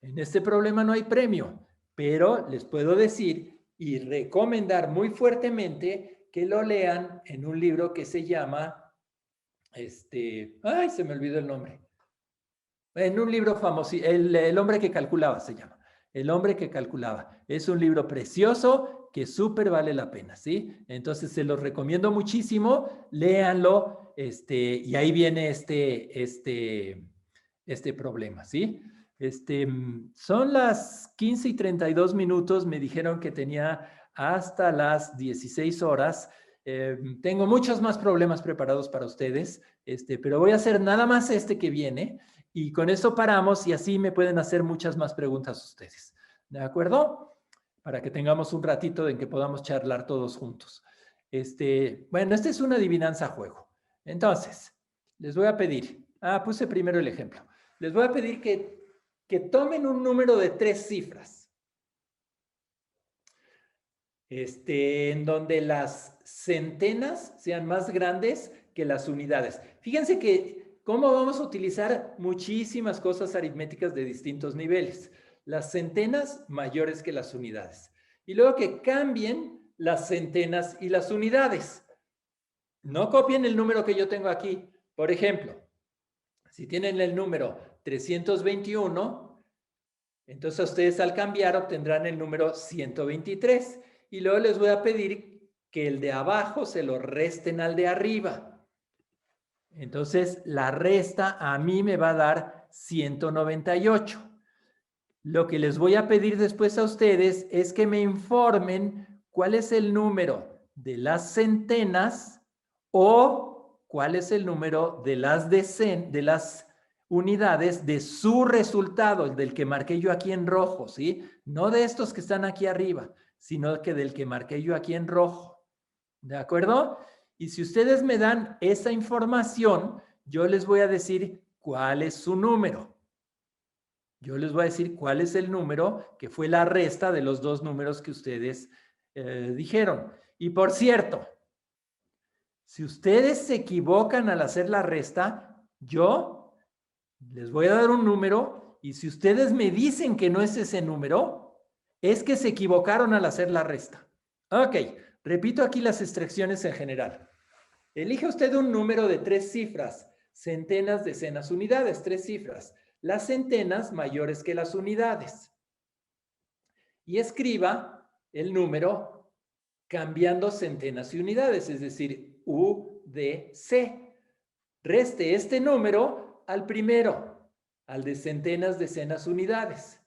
En este problema no hay premio, pero les puedo decir y recomendar muy fuertemente que lo lean en un libro que se llama, ay, se me olvidó el nombre. En un libro famoso, el hombre que calculaba se llama. El hombre que calculaba. Es un libro precioso que súper vale la pena, ¿sí? Entonces se los recomiendo muchísimo, léanlo, y ahí viene este problema, ¿sí? Son las 15:32, me dijeron que tenía hasta las 16 horas. Tengo muchos más problemas preparados para ustedes, pero voy a hacer nada más que viene. Y con esto paramos y así me pueden hacer muchas más preguntas ustedes. ¿De acuerdo? Para que tengamos un ratito en que podamos charlar todos juntos. Bueno, esta es una adivinanza a juego. Entonces, les voy a pedir. Puse primero el ejemplo. Les voy a pedir que tomen un número de 3 cifras. En donde las centenas sean más grandes que las unidades. Fíjense que cómo vamos a utilizar muchísimas cosas aritméticas de distintos niveles. Las centenas mayores que las unidades. Y luego que cambien las centenas y las unidades. No copien el número que yo tengo aquí. Por ejemplo, si tienen el número 321, entonces ustedes al cambiar obtendrán el número 123. Y luego les voy a pedir que el de abajo se lo resten al de arriba. Entonces, la resta a mí me va a dar 198. Lo que les voy a pedir después a ustedes es que me informen cuál es el número de las centenas o cuál es el número de las unidades de su resultado, el del que marqué yo aquí en rojo, ¿sí? No de estos que están aquí arriba, sino que del que marqué yo aquí en rojo. ¿De acuerdo? Y si ustedes me dan esa información, yo les voy a decir cuál es su número. Yo les voy a decir cuál es el número que fue la resta de los 2 números que ustedes dijeron. Y por cierto, si ustedes se equivocan al hacer la resta, yo les voy a dar un número y si ustedes me dicen que no es ese número, es que se equivocaron al hacer la resta. Ok, repito aquí las extracciones en general. Elige usted un número de 3 cifras, centenas, decenas, unidades, 3 cifras. Las centenas mayores que las unidades. y escriba el número cambiando centenas y unidades, es decir, UDC. Reste este número al primero, al de centenas, decenas, unidades.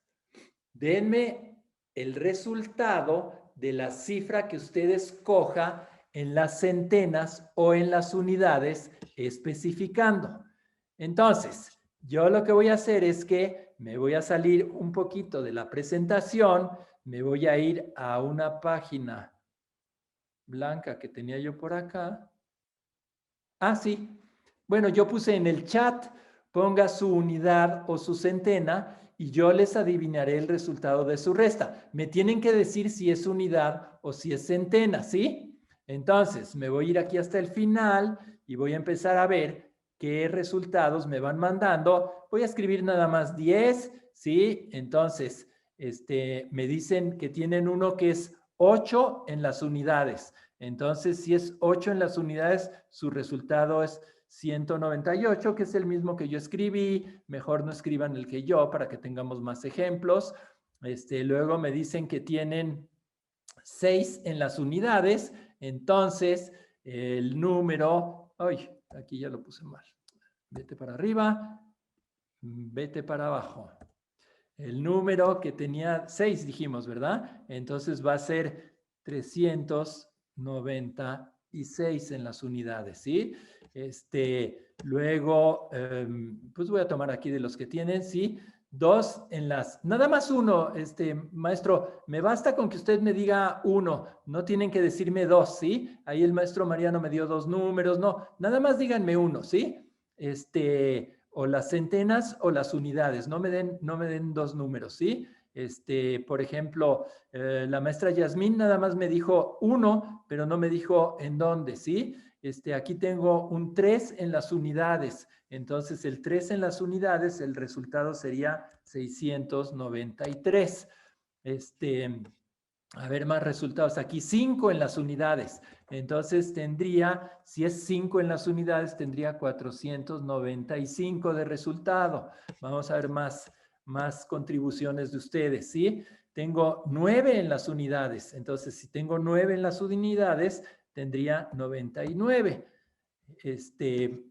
Denme el resultado de la cifra que usted escoja en las centenas o en las unidades especificando. Entonces, yo lo que voy a hacer es que me voy a salir un poquito de la presentación, me voy a ir a una página blanca que tenía yo por acá. Ah, sí. Bueno, yo puse en el chat, ponga su unidad o su centena y yo les adivinaré el resultado de su resta. Me tienen que decir si es unidad o si es centena, ¿sí? Entonces, me voy a ir aquí hasta el final y voy a empezar a ver qué resultados me van mandando. Voy a escribir nada más 10, ¿sí? Entonces, me dicen que tienen uno que es 8 en las unidades. Entonces, si es 8 en las unidades, su resultado es 198, que es el mismo que yo escribí. Mejor no escriban el que yo para que tengamos más ejemplos. Luego me dicen que tienen 6 en las unidades. Entonces, el número... ¡Ay! Aquí ya lo puse mal. Vete para arriba, vete para abajo. El número que tenía 6, dijimos, ¿verdad? Entonces va a ser 396 en las unidades, ¿sí? Luego, pues voy a tomar aquí de los que tienen, ¿sí? 2 en las... Nada más uno, maestro, me basta con que usted me diga 1, no tienen que decirme 2, ¿sí? Ahí el maestro Mariano me dio 2 números, no, nada más díganme 1, ¿sí? O las centenas o las unidades, no me den 2 números, ¿sí? Por ejemplo, la maestra Yasmín nada más me dijo 1, pero no me dijo en dónde, ¿sí? Aquí tengo un 3 en las unidades, entonces el 3 en las unidades, el resultado sería 693. A ver, más resultados. Aquí 5 en las unidades. Entonces tendría, si es 5 en las unidades, tendría 495 de resultado. Vamos a ver más contribuciones de ustedes, ¿sí? Tengo 9 en las unidades. Entonces, si tengo 9 en las unidades, tendría 99.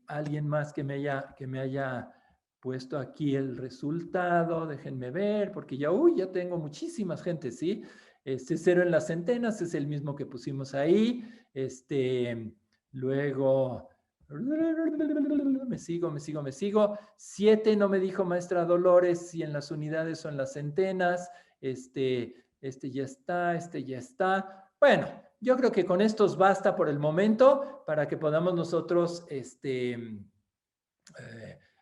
Alguien más que me haya puesto aquí el resultado. Déjenme ver, porque ya tengo muchísimas gente, ¿sí? 0 en las centenas es el mismo que pusimos ahí. Luego, me sigo. 7 no me dijo maestra Dolores si en las unidades o en las centenas. Ya está. Bueno, yo creo que con estos basta por el momento para que podamos nosotros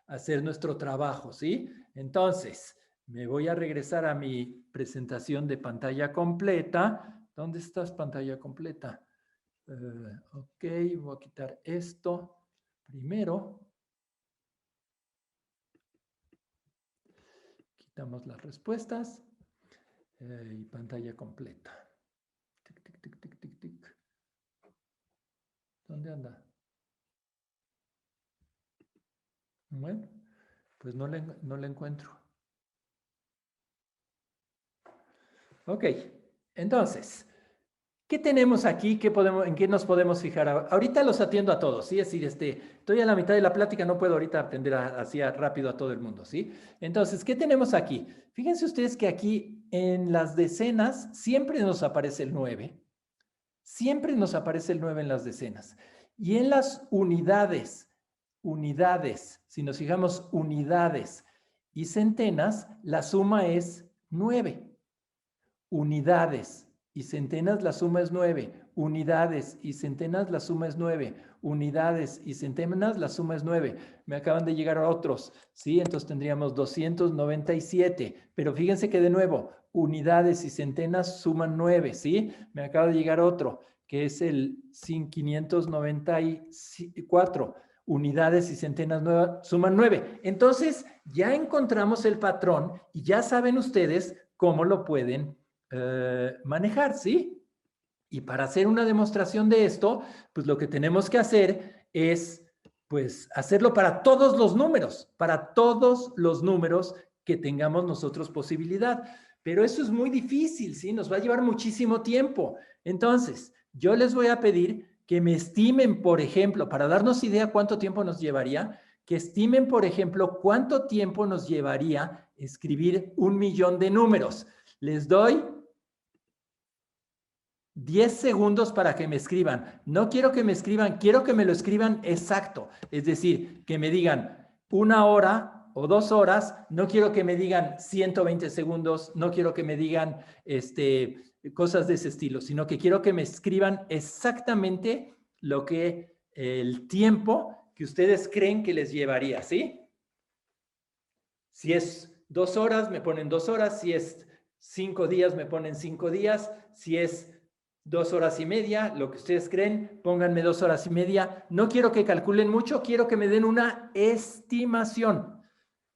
hacer nuestro trabajo, ¿sí? Entonces, me voy a regresar a mi presentación de pantalla completa. ¿Dónde estás, pantalla completa? Ok, voy a quitar esto primero. Quitamos las respuestas y pantalla completa. Tic. ¿Dónde anda? Bueno, pues no le encuentro. Ok, entonces, ¿qué tenemos aquí? ¿En qué nos podemos fijar? Ahorita los atiendo a todos, ¿sí? Es decir, estoy a la mitad de la plática, no puedo ahorita atender así rápido a todo el mundo, ¿sí? Entonces, ¿qué tenemos aquí? Fíjense ustedes que aquí en las decenas siempre nos aparece el 9. Siempre nos aparece el 9 en las decenas. Y en las unidades, si nos fijamos unidades y centenas, la suma es 9. Unidades y centenas, la suma es 9. Unidades y centenas, la suma es 9. Unidades y centenas, la suma es 9. Me acaban de llegar otros, ¿sí? Entonces tendríamos 297. Pero fíjense que de nuevo, unidades y centenas suman 9, ¿sí? Me acaba de llegar otro, que es el 594. Unidades y centenas suman 9. Entonces, ya encontramos el patrón y ya saben ustedes cómo lo pueden manejar, ¿sí? Y para hacer una demostración de esto, pues lo que tenemos que hacer es, pues, hacerlo para todos los números que tengamos nosotros posibilidad. Pero eso es muy difícil, ¿sí? Nos va a llevar muchísimo tiempo. Entonces, yo les voy a pedir que me estimen, por ejemplo, para darnos idea cuánto tiempo nos llevaría, que estimen, por ejemplo, cuánto tiempo nos llevaría escribir 1.000.000 de números. Les doy 10 segundos para que me escriban. No quiero que me escriban, quiero que me lo escriban exacto. Es decir, que me digan 1 hora o 2 horas. No quiero que me digan 120 segundos. No quiero que me digan cosas de ese estilo, sino que quiero que me escriban exactamente lo que el tiempo que ustedes creen que les llevaría, ¿sí? Si es 2 horas, me ponen 2 horas. Si es 5 días, me ponen 5 días. Si es 2 horas y media, lo que ustedes creen, pónganme 2 horas y media. No quiero que calculen mucho, quiero que me den una estimación.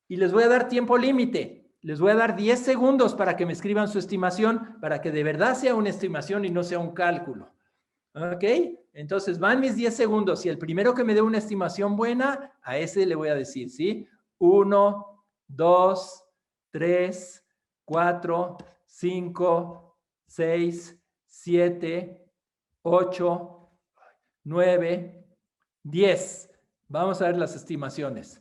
Y les voy a dar tiempo límite. Les voy a dar 10 segundos para que me escriban su estimación, para que de verdad sea una estimación y no sea un cálculo. ¿Ok? Entonces van mis 10 segundos y el primero que me dé una estimación buena, a ese le voy a decir, ¿sí? 1, 2, 3, 4, 5, 6, 7, 8, 9, 10. Vamos a ver las estimaciones.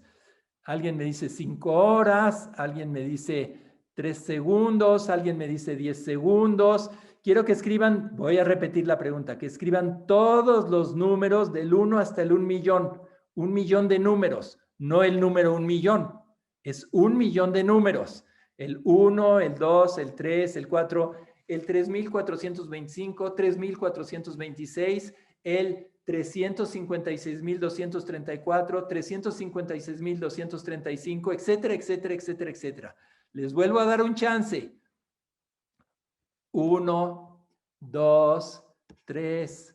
Alguien me dice 5 horas, alguien me dice 3 segundos, alguien me dice 10 segundos. Quiero que escriban, voy a repetir la pregunta, que escriban todos los números del 1 hasta el 1.000.000. 1.000.000 de números, no el número 1.000.000. Es 1.000.000 de números. El 1, el 2, el 3, el 4, el 3.425, 3.426, el 356.234, 356.235, etcétera, etcétera, etcétera, etcétera. Les vuelvo a dar un chance. 1, 2, 3.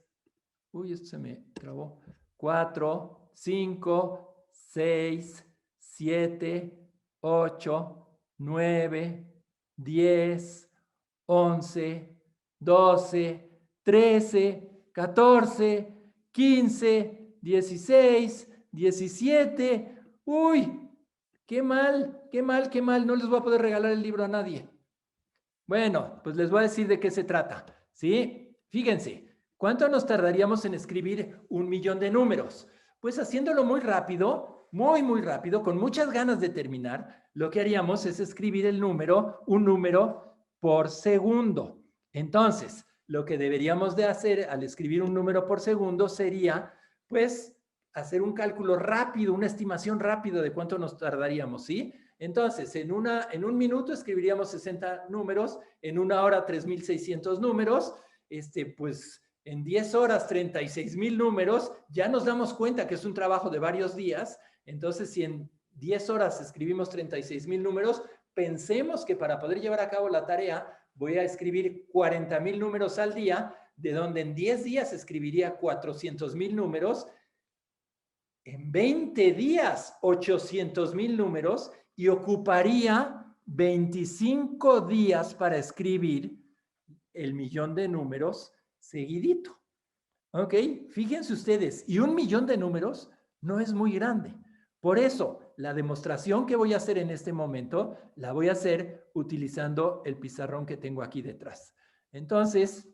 Uy, esto se me trabó. 4, 5, 6, 7, 8, 9, 10, 11, 12, 13, 14, 15, 16, 17. Uy, qué mal, qué mal, qué mal. No les voy a poder regalar el libro a nadie. Bueno, pues les voy a decir de qué se trata, ¿sí? Fíjense, ¿cuánto nos tardaríamos en escribir 1.000.000 de números? Pues haciéndolo muy rápido, muy rápido, con muchas ganas de terminar, lo que haríamos es escribir un número por segundo. Entonces, lo que deberíamos de hacer al escribir un número por segundo sería, pues, hacer un cálculo rápido, una estimación rápida de cuánto nos tardaríamos, ¿sí? Entonces, en un minuto escribiríamos 60 números, en 1 hora 3.600 números, pues en 10 horas 36.000 números, ya nos damos cuenta que es un trabajo de varios días. Entonces, si en 10 horas escribimos 36.000 números, pensemos que para poder llevar a cabo la tarea voy a escribir 40.000 números al día, de donde en 10 días escribiría 400.000 números, en 20 días 800.000 números, y ocuparía 25 días para escribir el 1.000.000 de números seguidito. ¿Ok? Fíjense ustedes, y 1.000.000 de números no es muy grande. Por eso, la demostración que voy a hacer en este momento, la voy a hacer utilizando el pizarrón que tengo aquí detrás. Entonces,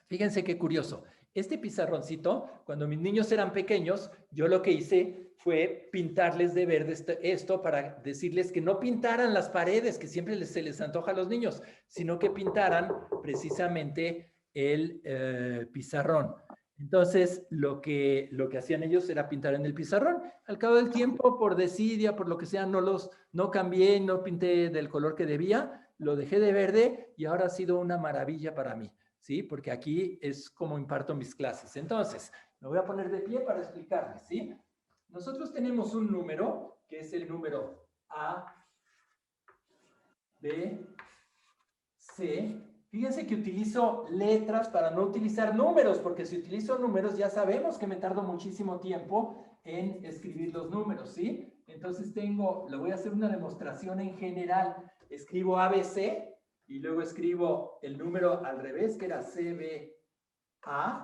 fíjense qué curioso. Este pizarroncito, cuando mis niños eran pequeños, yo lo que hice fue pintarles de verde esto para decirles que no pintaran las paredes, que siempre se les antoja a los niños, sino que pintaran precisamente el pizarrón. Entonces, lo que hacían ellos era pintar en el pizarrón. Al cabo del tiempo, por desidia, por lo que sea, no cambié, no pinté del color que debía, lo dejé de verde y ahora ha sido una maravilla para mí. ¿Sí? Porque aquí es como imparto mis clases. Entonces, me voy a poner de pie para explicarles, ¿sí? Nosotros tenemos un número, que es el número A, B, C. Fíjense que utilizo letras para no utilizar números, porque si utilizo números ya sabemos que me tardo muchísimo tiempo en escribir los números, ¿sí? Entonces le voy a hacer una demostración en general. Escribo ABC, y luego escribo el número al revés, que era CBA.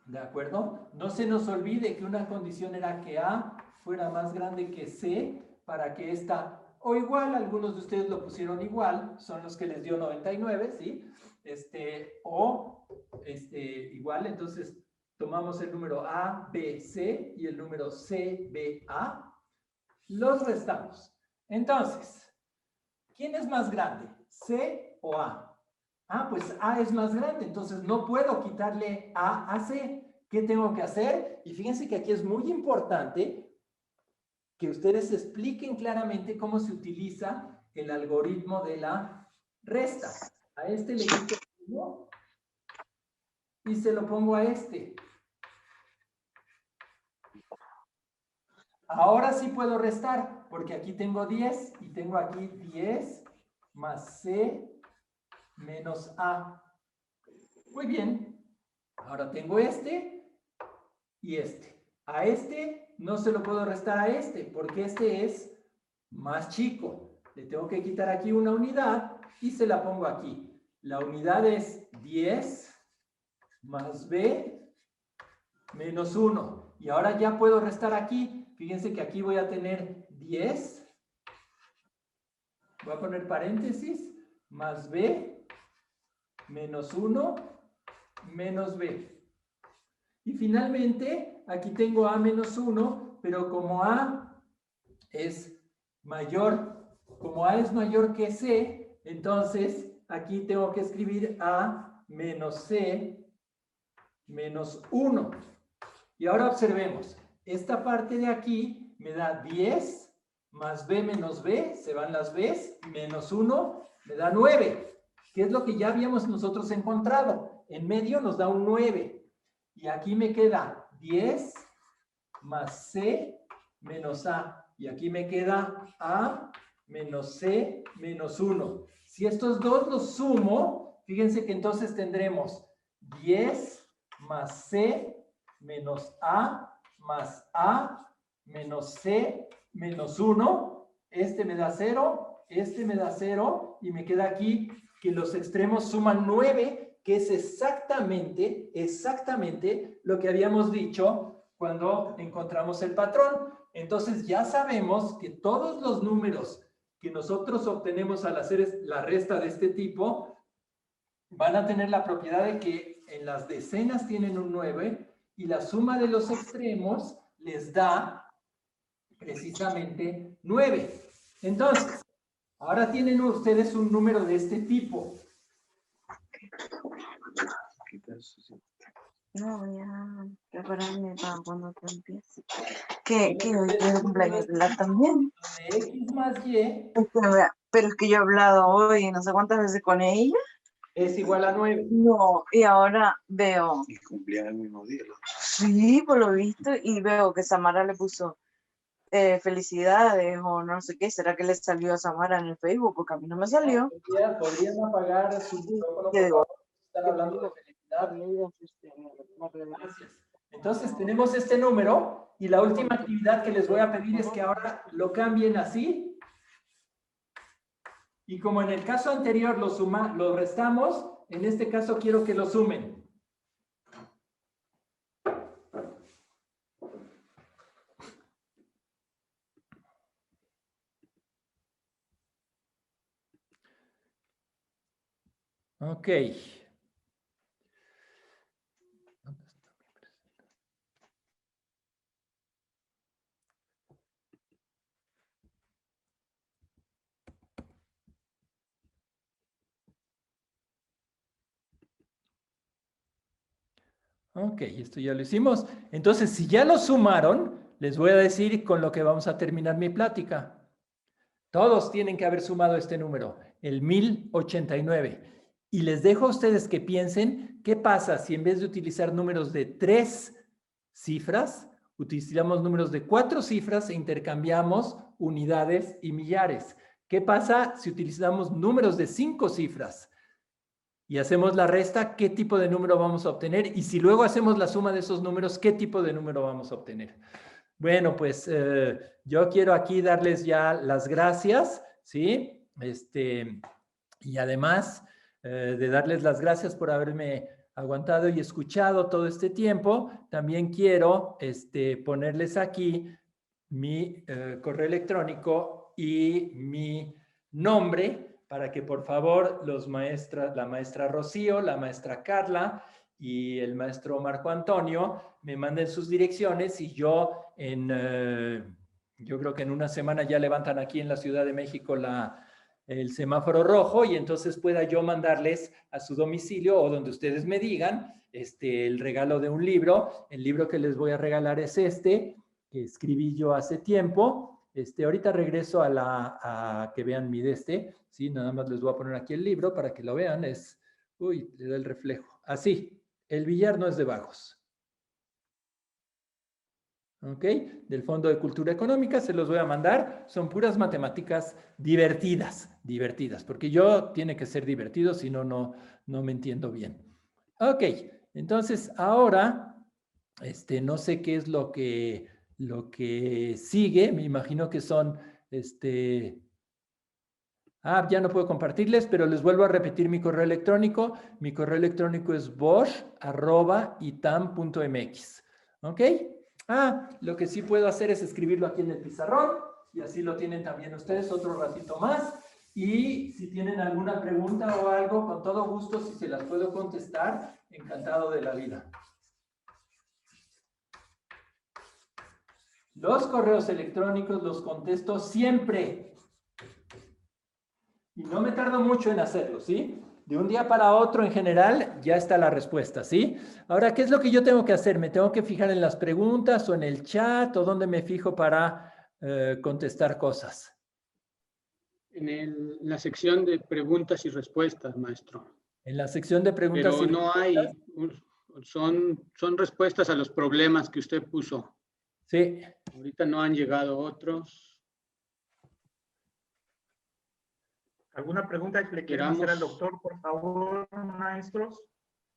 ¿De acuerdo? No se nos olvide que una condición era que A fuera más grande que C para que esta o igual, algunos de ustedes lo pusieron igual, son los que les dio 99, ¿sí? Igual, entonces tomamos el número A, B, C y el número C, B, A, los restamos. Entonces, ¿quién es más grande? ¿C o A? Ah, pues A es más grande, entonces no puedo quitarle A a C. ¿Qué tengo que hacer? Y fíjense que aquí es muy importante que ustedes expliquen claramente cómo se utiliza el algoritmo de la resta. A este le quito 1 y se lo pongo a este. Ahora sí puedo restar, porque aquí tengo 10 y tengo aquí 10 más C menos A. Muy bien. Ahora tengo este y este. A este no se lo puedo restar a este, porque este es más chico. Le tengo que quitar aquí una unidad y se la pongo aquí. La unidad es 10 más B menos 1. Y ahora ya puedo restar aquí. Fíjense que aquí voy a tener 10. Voy a poner paréntesis. Más B menos 1 menos B. Y finalmente, aquí tengo A menos 1, pero como A es mayor, como A es mayor que C, entonces aquí tengo que escribir A menos C menos 1. Y ahora observemos, esta parte de aquí me da 10 más B menos B, se van las B's, menos 1 me da 9, que es lo que ya habíamos nosotros encontrado. En medio nos da un 9. Y aquí me queda 10 más C menos A. Y aquí me queda A menos C menos 1. Si estos dos los sumo, fíjense que entonces tendremos 10 más C menos A más A menos C menos 1. Este me da 0, este me da 0 y me queda aquí que los extremos suman 9, que es exactamente lo que habíamos dicho cuando encontramos el patrón. Entonces ya sabemos que todos los números que nosotros obtenemos al hacer la resta de este tipo van a tener la propiedad de que en las decenas tienen un 9 y la suma de los extremos les da precisamente 9. Entonces, ahora tienen ustedes un número de este tipo. No voy a prepararme para cuando tú empieces. Que hoy es el cumpleaños de la también. X más Y Pero es que yo he hablado hoy no sé cuántas veces con ella. es igual a 9. No, y ahora veo. Y cumplían el mismo día. Sí, por lo visto, y veo que Samara le puso felicidades o no sé qué. ¿Será que le salió a Samara en el Facebook? Porque a mí no me salió. Podrían apagar su micrófono, por favor. Están hablando de felicidad. Gracias. Entonces tenemos este número y la última actividad que les voy a pedir es que ahora lo cambien así. Y como en el caso anterior lo restamos, en este caso quiero que lo sumen. Ok. Ok, esto ya lo hicimos. Entonces, si ya lo sumaron, les voy a decir con lo que vamos a terminar mi plática. Todos tienen que haber sumado este número, el 1089. Y les dejo a ustedes que piensen, ¿qué pasa si en vez de utilizar números de 3 cifras, utilizamos números de 4 cifras e intercambiamos unidades y millares? ¿Qué pasa si utilizamos números de 5 cifras? Y hacemos la resta, ¿qué tipo de número vamos a obtener? Y si luego hacemos la suma de esos números, ¿qué tipo de número vamos a obtener? Bueno, pues yo quiero aquí darles ya las gracias, ¿sí? Y además de darles las gracias por haberme aguantado y escuchado todo este tiempo, también quiero ponerles aquí mi correo electrónico y mi nombre para que por favor la maestra Rocío, la maestra Carla y el maestro Marco Antonio me manden sus direcciones y yo yo creo que en una semana ya levantan aquí en la Ciudad de México el semáforo rojo y entonces pueda yo mandarles a su domicilio o donde ustedes me digan el regalo de un libro. El libro que les voy a regalar es que escribí yo hace tiempo. Ahorita regreso a que vean mi ¿sí? Nada más les voy a poner aquí el libro para que lo vean. Uy, le da el reflejo. Así, El billar no es de vagos. ¿Ok? Del Fondo de Cultura Económica se los voy a mandar. Son puras matemáticas divertidas, porque tiene que ser divertido, si no, no me entiendo bien. Ok, entonces ahora, no sé qué es lo que sigue. Me imagino que son, ya no puedo compartirles, pero les vuelvo a repetir mi correo electrónico. Mi correo electrónico es bosch@itam.mx. ¿Ok? Lo que sí puedo hacer es escribirlo aquí en el pizarrón y así lo tienen también ustedes otro ratito más. Y si tienen alguna pregunta o algo, con todo gusto, si se las puedo contestar, encantado de la vida. Los correos electrónicos los contesto siempre. Y no me tardo mucho en hacerlo, ¿sí? De un día para otro, en general, ya está la respuesta, ¿sí? Ahora, ¿qué es lo que yo tengo que hacer? ¿Me tengo que fijar en las preguntas o en el chat o dónde me fijo para contestar cosas? En la sección de preguntas y respuestas, maestro. En la sección de preguntas Pero y no respuestas. son respuestas a los problemas que usted puso. Sí. Ahorita no han llegado otros. ¿Alguna pregunta que le quieran hacer al doctor, por favor, maestros?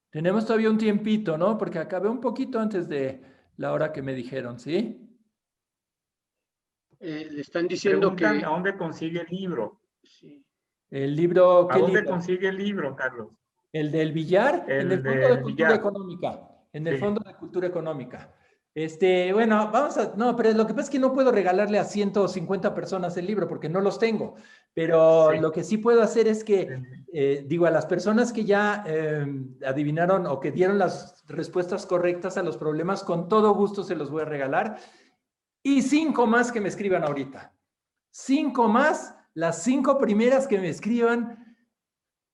Tenemos todavía un tiempito, ¿no? Porque acabé un poquito antes de la hora que me dijeron, ¿sí? Le están diciendo Preguntan que... ¿a dónde consigue el libro? Sí. ¿El libro? ¿A dónde consigue el libro, Carlos? ¿El del billar? En el Fondo de Cultura Económica. En el Fondo de Cultura Económica. Bueno, no, pero lo que pasa es que no puedo regalarle a 150 personas el libro porque no los tengo. Pero lo que sí puedo hacer es que, a las personas que ya adivinaron o que dieron las respuestas correctas a los problemas, con todo gusto se los voy a regalar. Y 5 más que me escriban ahorita. 5 más, las 5 primeras que me escriban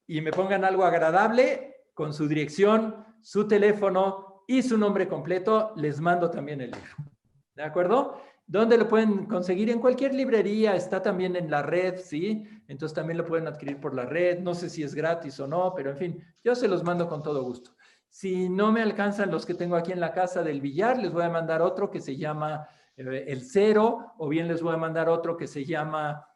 y me pongan algo agradable con su dirección, su teléfono y su nombre completo, les mando también el libro. ¿De acuerdo? ¿Dónde lo pueden conseguir? En cualquier librería, está también en la red, ¿sí? Entonces también lo pueden adquirir por la red. No sé si es gratis o no, pero en fin, yo se los mando con todo gusto. Si no me alcanzan los que tengo aquí en la casa del billar, les voy a mandar otro que se llama El Cero, o bien les voy a mandar otro que se llama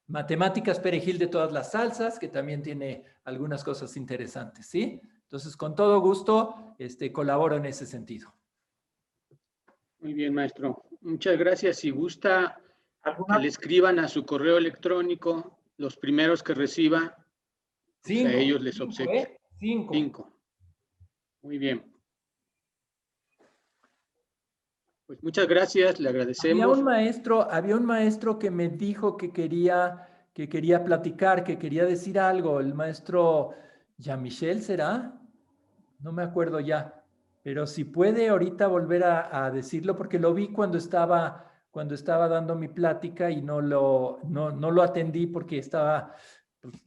Matemáticas Perejil de todas las salsas, que también tiene algunas cosas interesantes, ¿sí? Entonces, con todo gusto, colaboro en ese sentido. Muy bien, maestro. Muchas gracias. Si gusta que le escriban a su correo electrónico los primeros que reciba, pues a ellos les obsequio. 5. Muy bien. Pues muchas gracias, le agradecemos. Había un maestro que me dijo que quería platicar, que quería decir algo. El maestro Jean-Michel, ¿será? No me acuerdo ya. Pero si puede ahorita volver a decirlo, porque lo vi cuando estaba dando mi plática y no lo atendí porque estaba...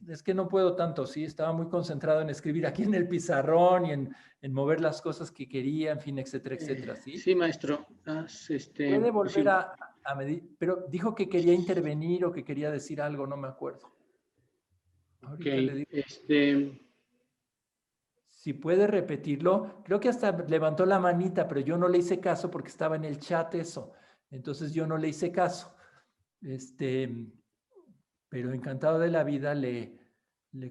Es que no puedo tanto, sí, estaba muy concentrado en escribir aquí en el pizarrón y en mover las cosas que quería, en fin, etcétera, etcétera, ¿sí? Sí, maestro. Puede volver a medir, pero dijo que quería intervenir o que quería decir algo, no me acuerdo. Ahorita le digo. Si puede repetirlo, creo que hasta levantó la manita, pero yo no le hice caso porque estaba en el chat eso. Entonces yo no le hice caso. Pero encantado de la vida le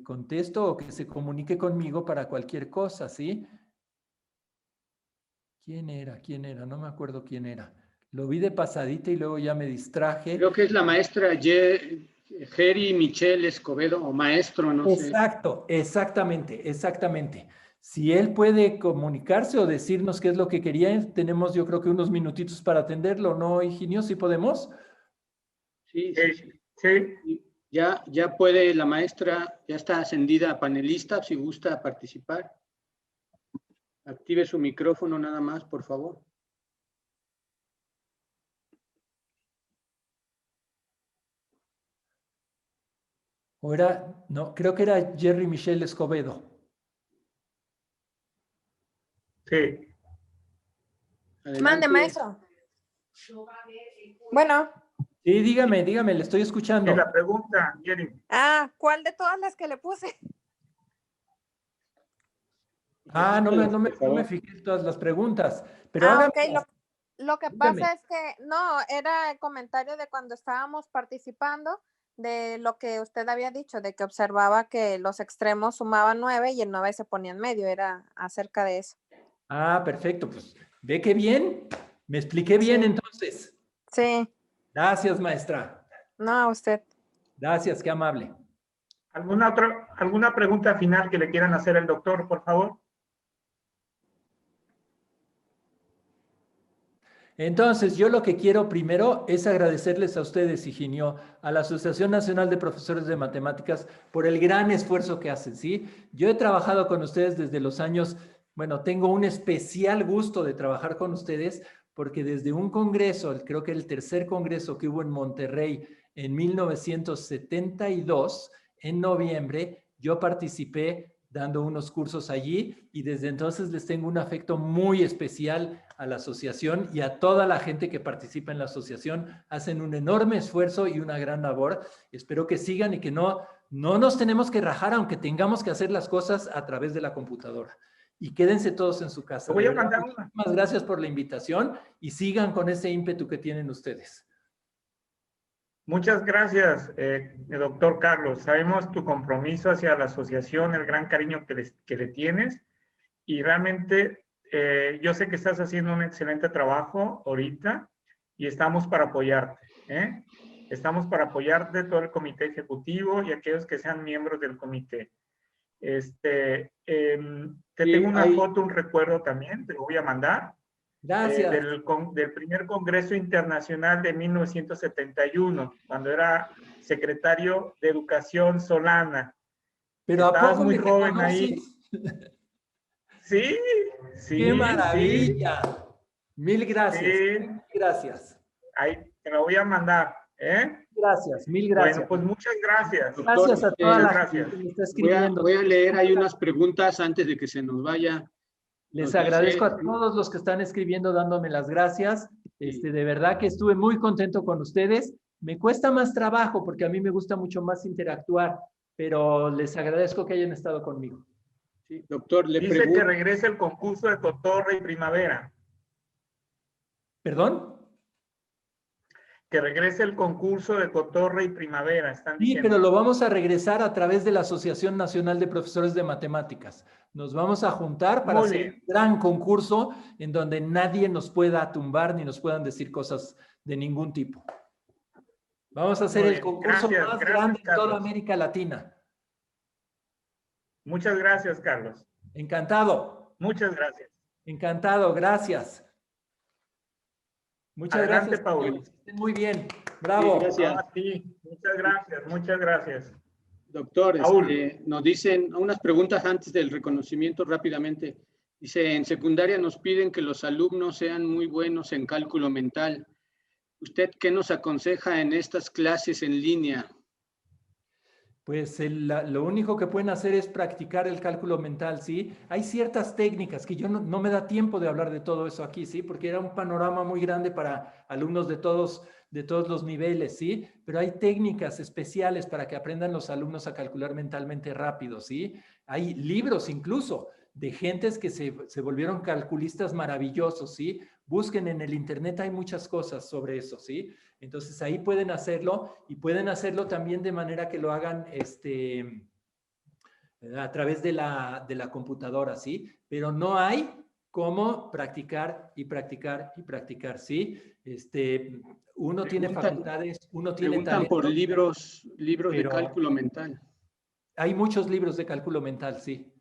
contesto o que se comunique conmigo para cualquier cosa, ¿sí? ¿Quién era? No me acuerdo quién era. Lo vi de pasadita y luego ya me distraje. Creo que es la maestra Geri Michelle Escobedo, o maestro, no sé. Exacto, exactamente. Si él puede comunicarse o decirnos qué es lo que quería, tenemos yo creo que unos minutitos para atenderlo, ¿no, Higinio? ¿Sí podemos? Sí, Sí, sí, sí. sí. Y ya puede la maestra, ya está ascendida a panelista, si gusta participar. Active su micrófono nada más, por favor. ¿O era? No, creo que era Jerry Michelle Escobedo. Sí. Adelante. Mande, maestro. Bueno, Sí, dígame, le estoy Y escuchando. la pregunta, Jerry. ¿cuál de todas las que le puse? Ah, no Repítelo, me por favor. fijé en todas las preguntas, pero hágame. Ok. Lo que Dígame. pasa es que, no, era el comentario de cuando estábamos participando, de lo que usted había dicho, de que observaba que los extremos sumaban 9 y el 9 se ponía en medio, era acerca de eso. Ah, perfecto, pues ve que bien, me expliqué bien Sí. entonces. Sí, Gracias, maestra. no, usted. Gracias, qué amable. ¿Alguna pregunta final que le quieran hacer al doctor, por favor? Entonces, yo lo que quiero primero es agradecerles a ustedes, Higinio, a la Asociación Nacional de Profesores de Matemáticas, por el gran esfuerzo que hacen, ¿sí? Yo he trabajado con ustedes desde los años, bueno, tengo un especial gusto de trabajar con ustedes, porque desde un congreso, creo que el tercer congreso que hubo en Monterrey en 1972, en noviembre, yo participé dando unos cursos allí y desde entonces les tengo un afecto muy especial a la asociación y a toda la gente que participa en la asociación. Hacen un enorme esfuerzo y una gran labor. Espero que sigan y que no nos tenemos que rajar, aunque tengamos que hacer las cosas a través de la computadora. Y quédense todos en su casa. Te voy De a verdad, mandar una. muchísimas gracias por la invitación y sigan con ese ímpetu que tienen ustedes. Muchas gracias, doctor Carlos. Sabemos tu compromiso hacia la asociación, el gran cariño que le tienes y realmente yo sé que estás haciendo un excelente trabajo ahorita y estamos para apoyarte. Estamos para apoyarte, todo el comité ejecutivo y aquellos que sean miembros del comité. Te tengo una foto, un recuerdo también, te lo voy a mandar. Gracias. Del primer Congreso Internacional de 1971, cuando era secretario de Educación Solana. Pero ¿a Estabas poco muy me joven ahí. reconoces? Sí, ¡Qué maravilla! Sí. Mil gracias. Sí. Mil gracias. Ahí te lo voy a mandar. Gracias, mil gracias. Bueno, pues muchas gracias. Doctor, Gracias a toda la gracias. gente que me está escribiendo. Voy a leer ahí unas preguntas antes de que se nos vaya. Les Nos agradezco dice- a todos los que están escribiendo dándome las gracias. De verdad que estuve muy contento con ustedes. Me cuesta más trabajo porque a mí me gusta mucho más interactuar, pero les agradezco que hayan estado conmigo. Sí, doctor, le Dice que pregunto. regrese el concurso de Cotorra y Primavera. ¿Perdón? Que regrese el concurso de Cotorra y Primavera, están Sí, diciendo. pero lo vamos a regresar a través de la Asociación Nacional de Profesores de Matemáticas. Nos vamos a juntar para Muy hacer bien. un gran concurso en donde nadie nos pueda tumbar ni nos puedan decir cosas de ningún tipo. Vamos a hacer Muy el bien. concurso Gracias, más gracias, grande en toda Carlos. América Latina. Muchas gracias, Carlos. Encantado. Muchas gracias. Encantado, gracias. Muchas Adelante, gracias. Paul. Señores. Estén muy bien. Bravo. Sí, gracias. No, a ti. Muchas gracias, muchas gracias. Doctor, Paul. nos dicen unas preguntas antes del reconocimiento rápidamente. Dice, en secundaria nos piden que los alumnos sean muy buenos en cálculo mental. ¿Usted qué nos aconseja en estas clases en línea? Pues lo único que pueden hacer es practicar el cálculo mental, ¿sí? Hay ciertas técnicas que yo no me da tiempo de hablar de todo eso aquí, ¿sí? Porque era un panorama muy grande para alumnos de todos los niveles, ¿sí? Pero hay técnicas especiales para que aprendan los alumnos a calcular mentalmente rápido, ¿sí? Hay libros incluso de gentes que se volvieron calculistas maravillosos, ¿sí? Busquen en el internet, hay muchas cosas sobre eso, ¿sí? Entonces ahí pueden hacerlo y pueden hacerlo también de manera que lo hagan a través de la computadora, ¿sí? Pero no hay cómo practicar y practicar y practicar, ¿sí? Uno tiene facultades, uno tiene Preguntan talento. por libros de pero cálculo mental. hay muchos libros de cálculo mental, sí.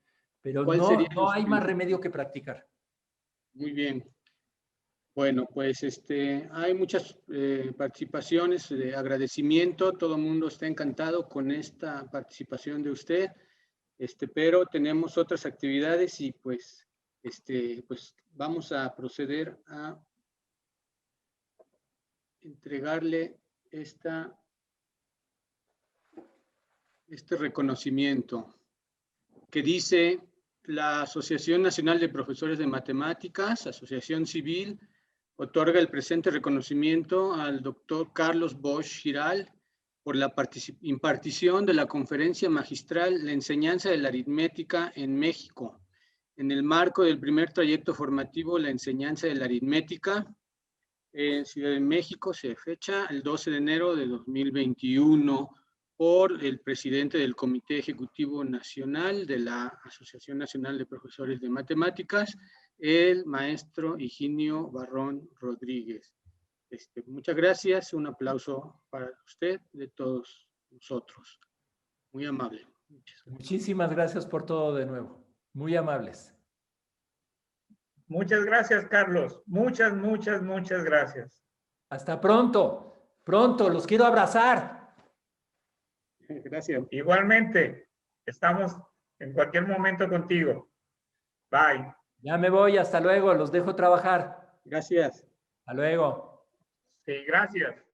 Pero ¿Cuál no, sería no el hay más siguiente? remedio que practicar. Muy bien. Bueno, pues hay muchas participaciones de agradecimiento. Todo el mundo está encantado con esta participación de usted, pero tenemos otras actividades y pues vamos a proceder a entregarle este reconocimiento que dice la Asociación Nacional de Profesores de Matemáticas, Asociación Civil, otorga el presente reconocimiento al doctor Carlos Bosch Giral por la impartición de la conferencia magistral La enseñanza de la aritmética en México, en el marco del primer trayecto formativo La enseñanza de la aritmética en Ciudad de México. Se fecha el 12 de enero de 2021 por el presidente del Comité Ejecutivo Nacional de la Asociación Nacional de Profesores de Matemáticas, el maestro Higinio Barrón Rodríguez. Muchas gracias, un aplauso para usted, de todos nosotros. Muy amable. Muchísimas gracias por todo de nuevo. Muy amables. Muchas gracias, Carlos. Muchas, muchas, muchas gracias. Hasta pronto. Pronto, los quiero abrazar. Gracias. Igualmente, estamos en cualquier momento contigo. Bye. Ya me voy, hasta luego, los dejo trabajar. Gracias. Hasta luego. Sí, gracias.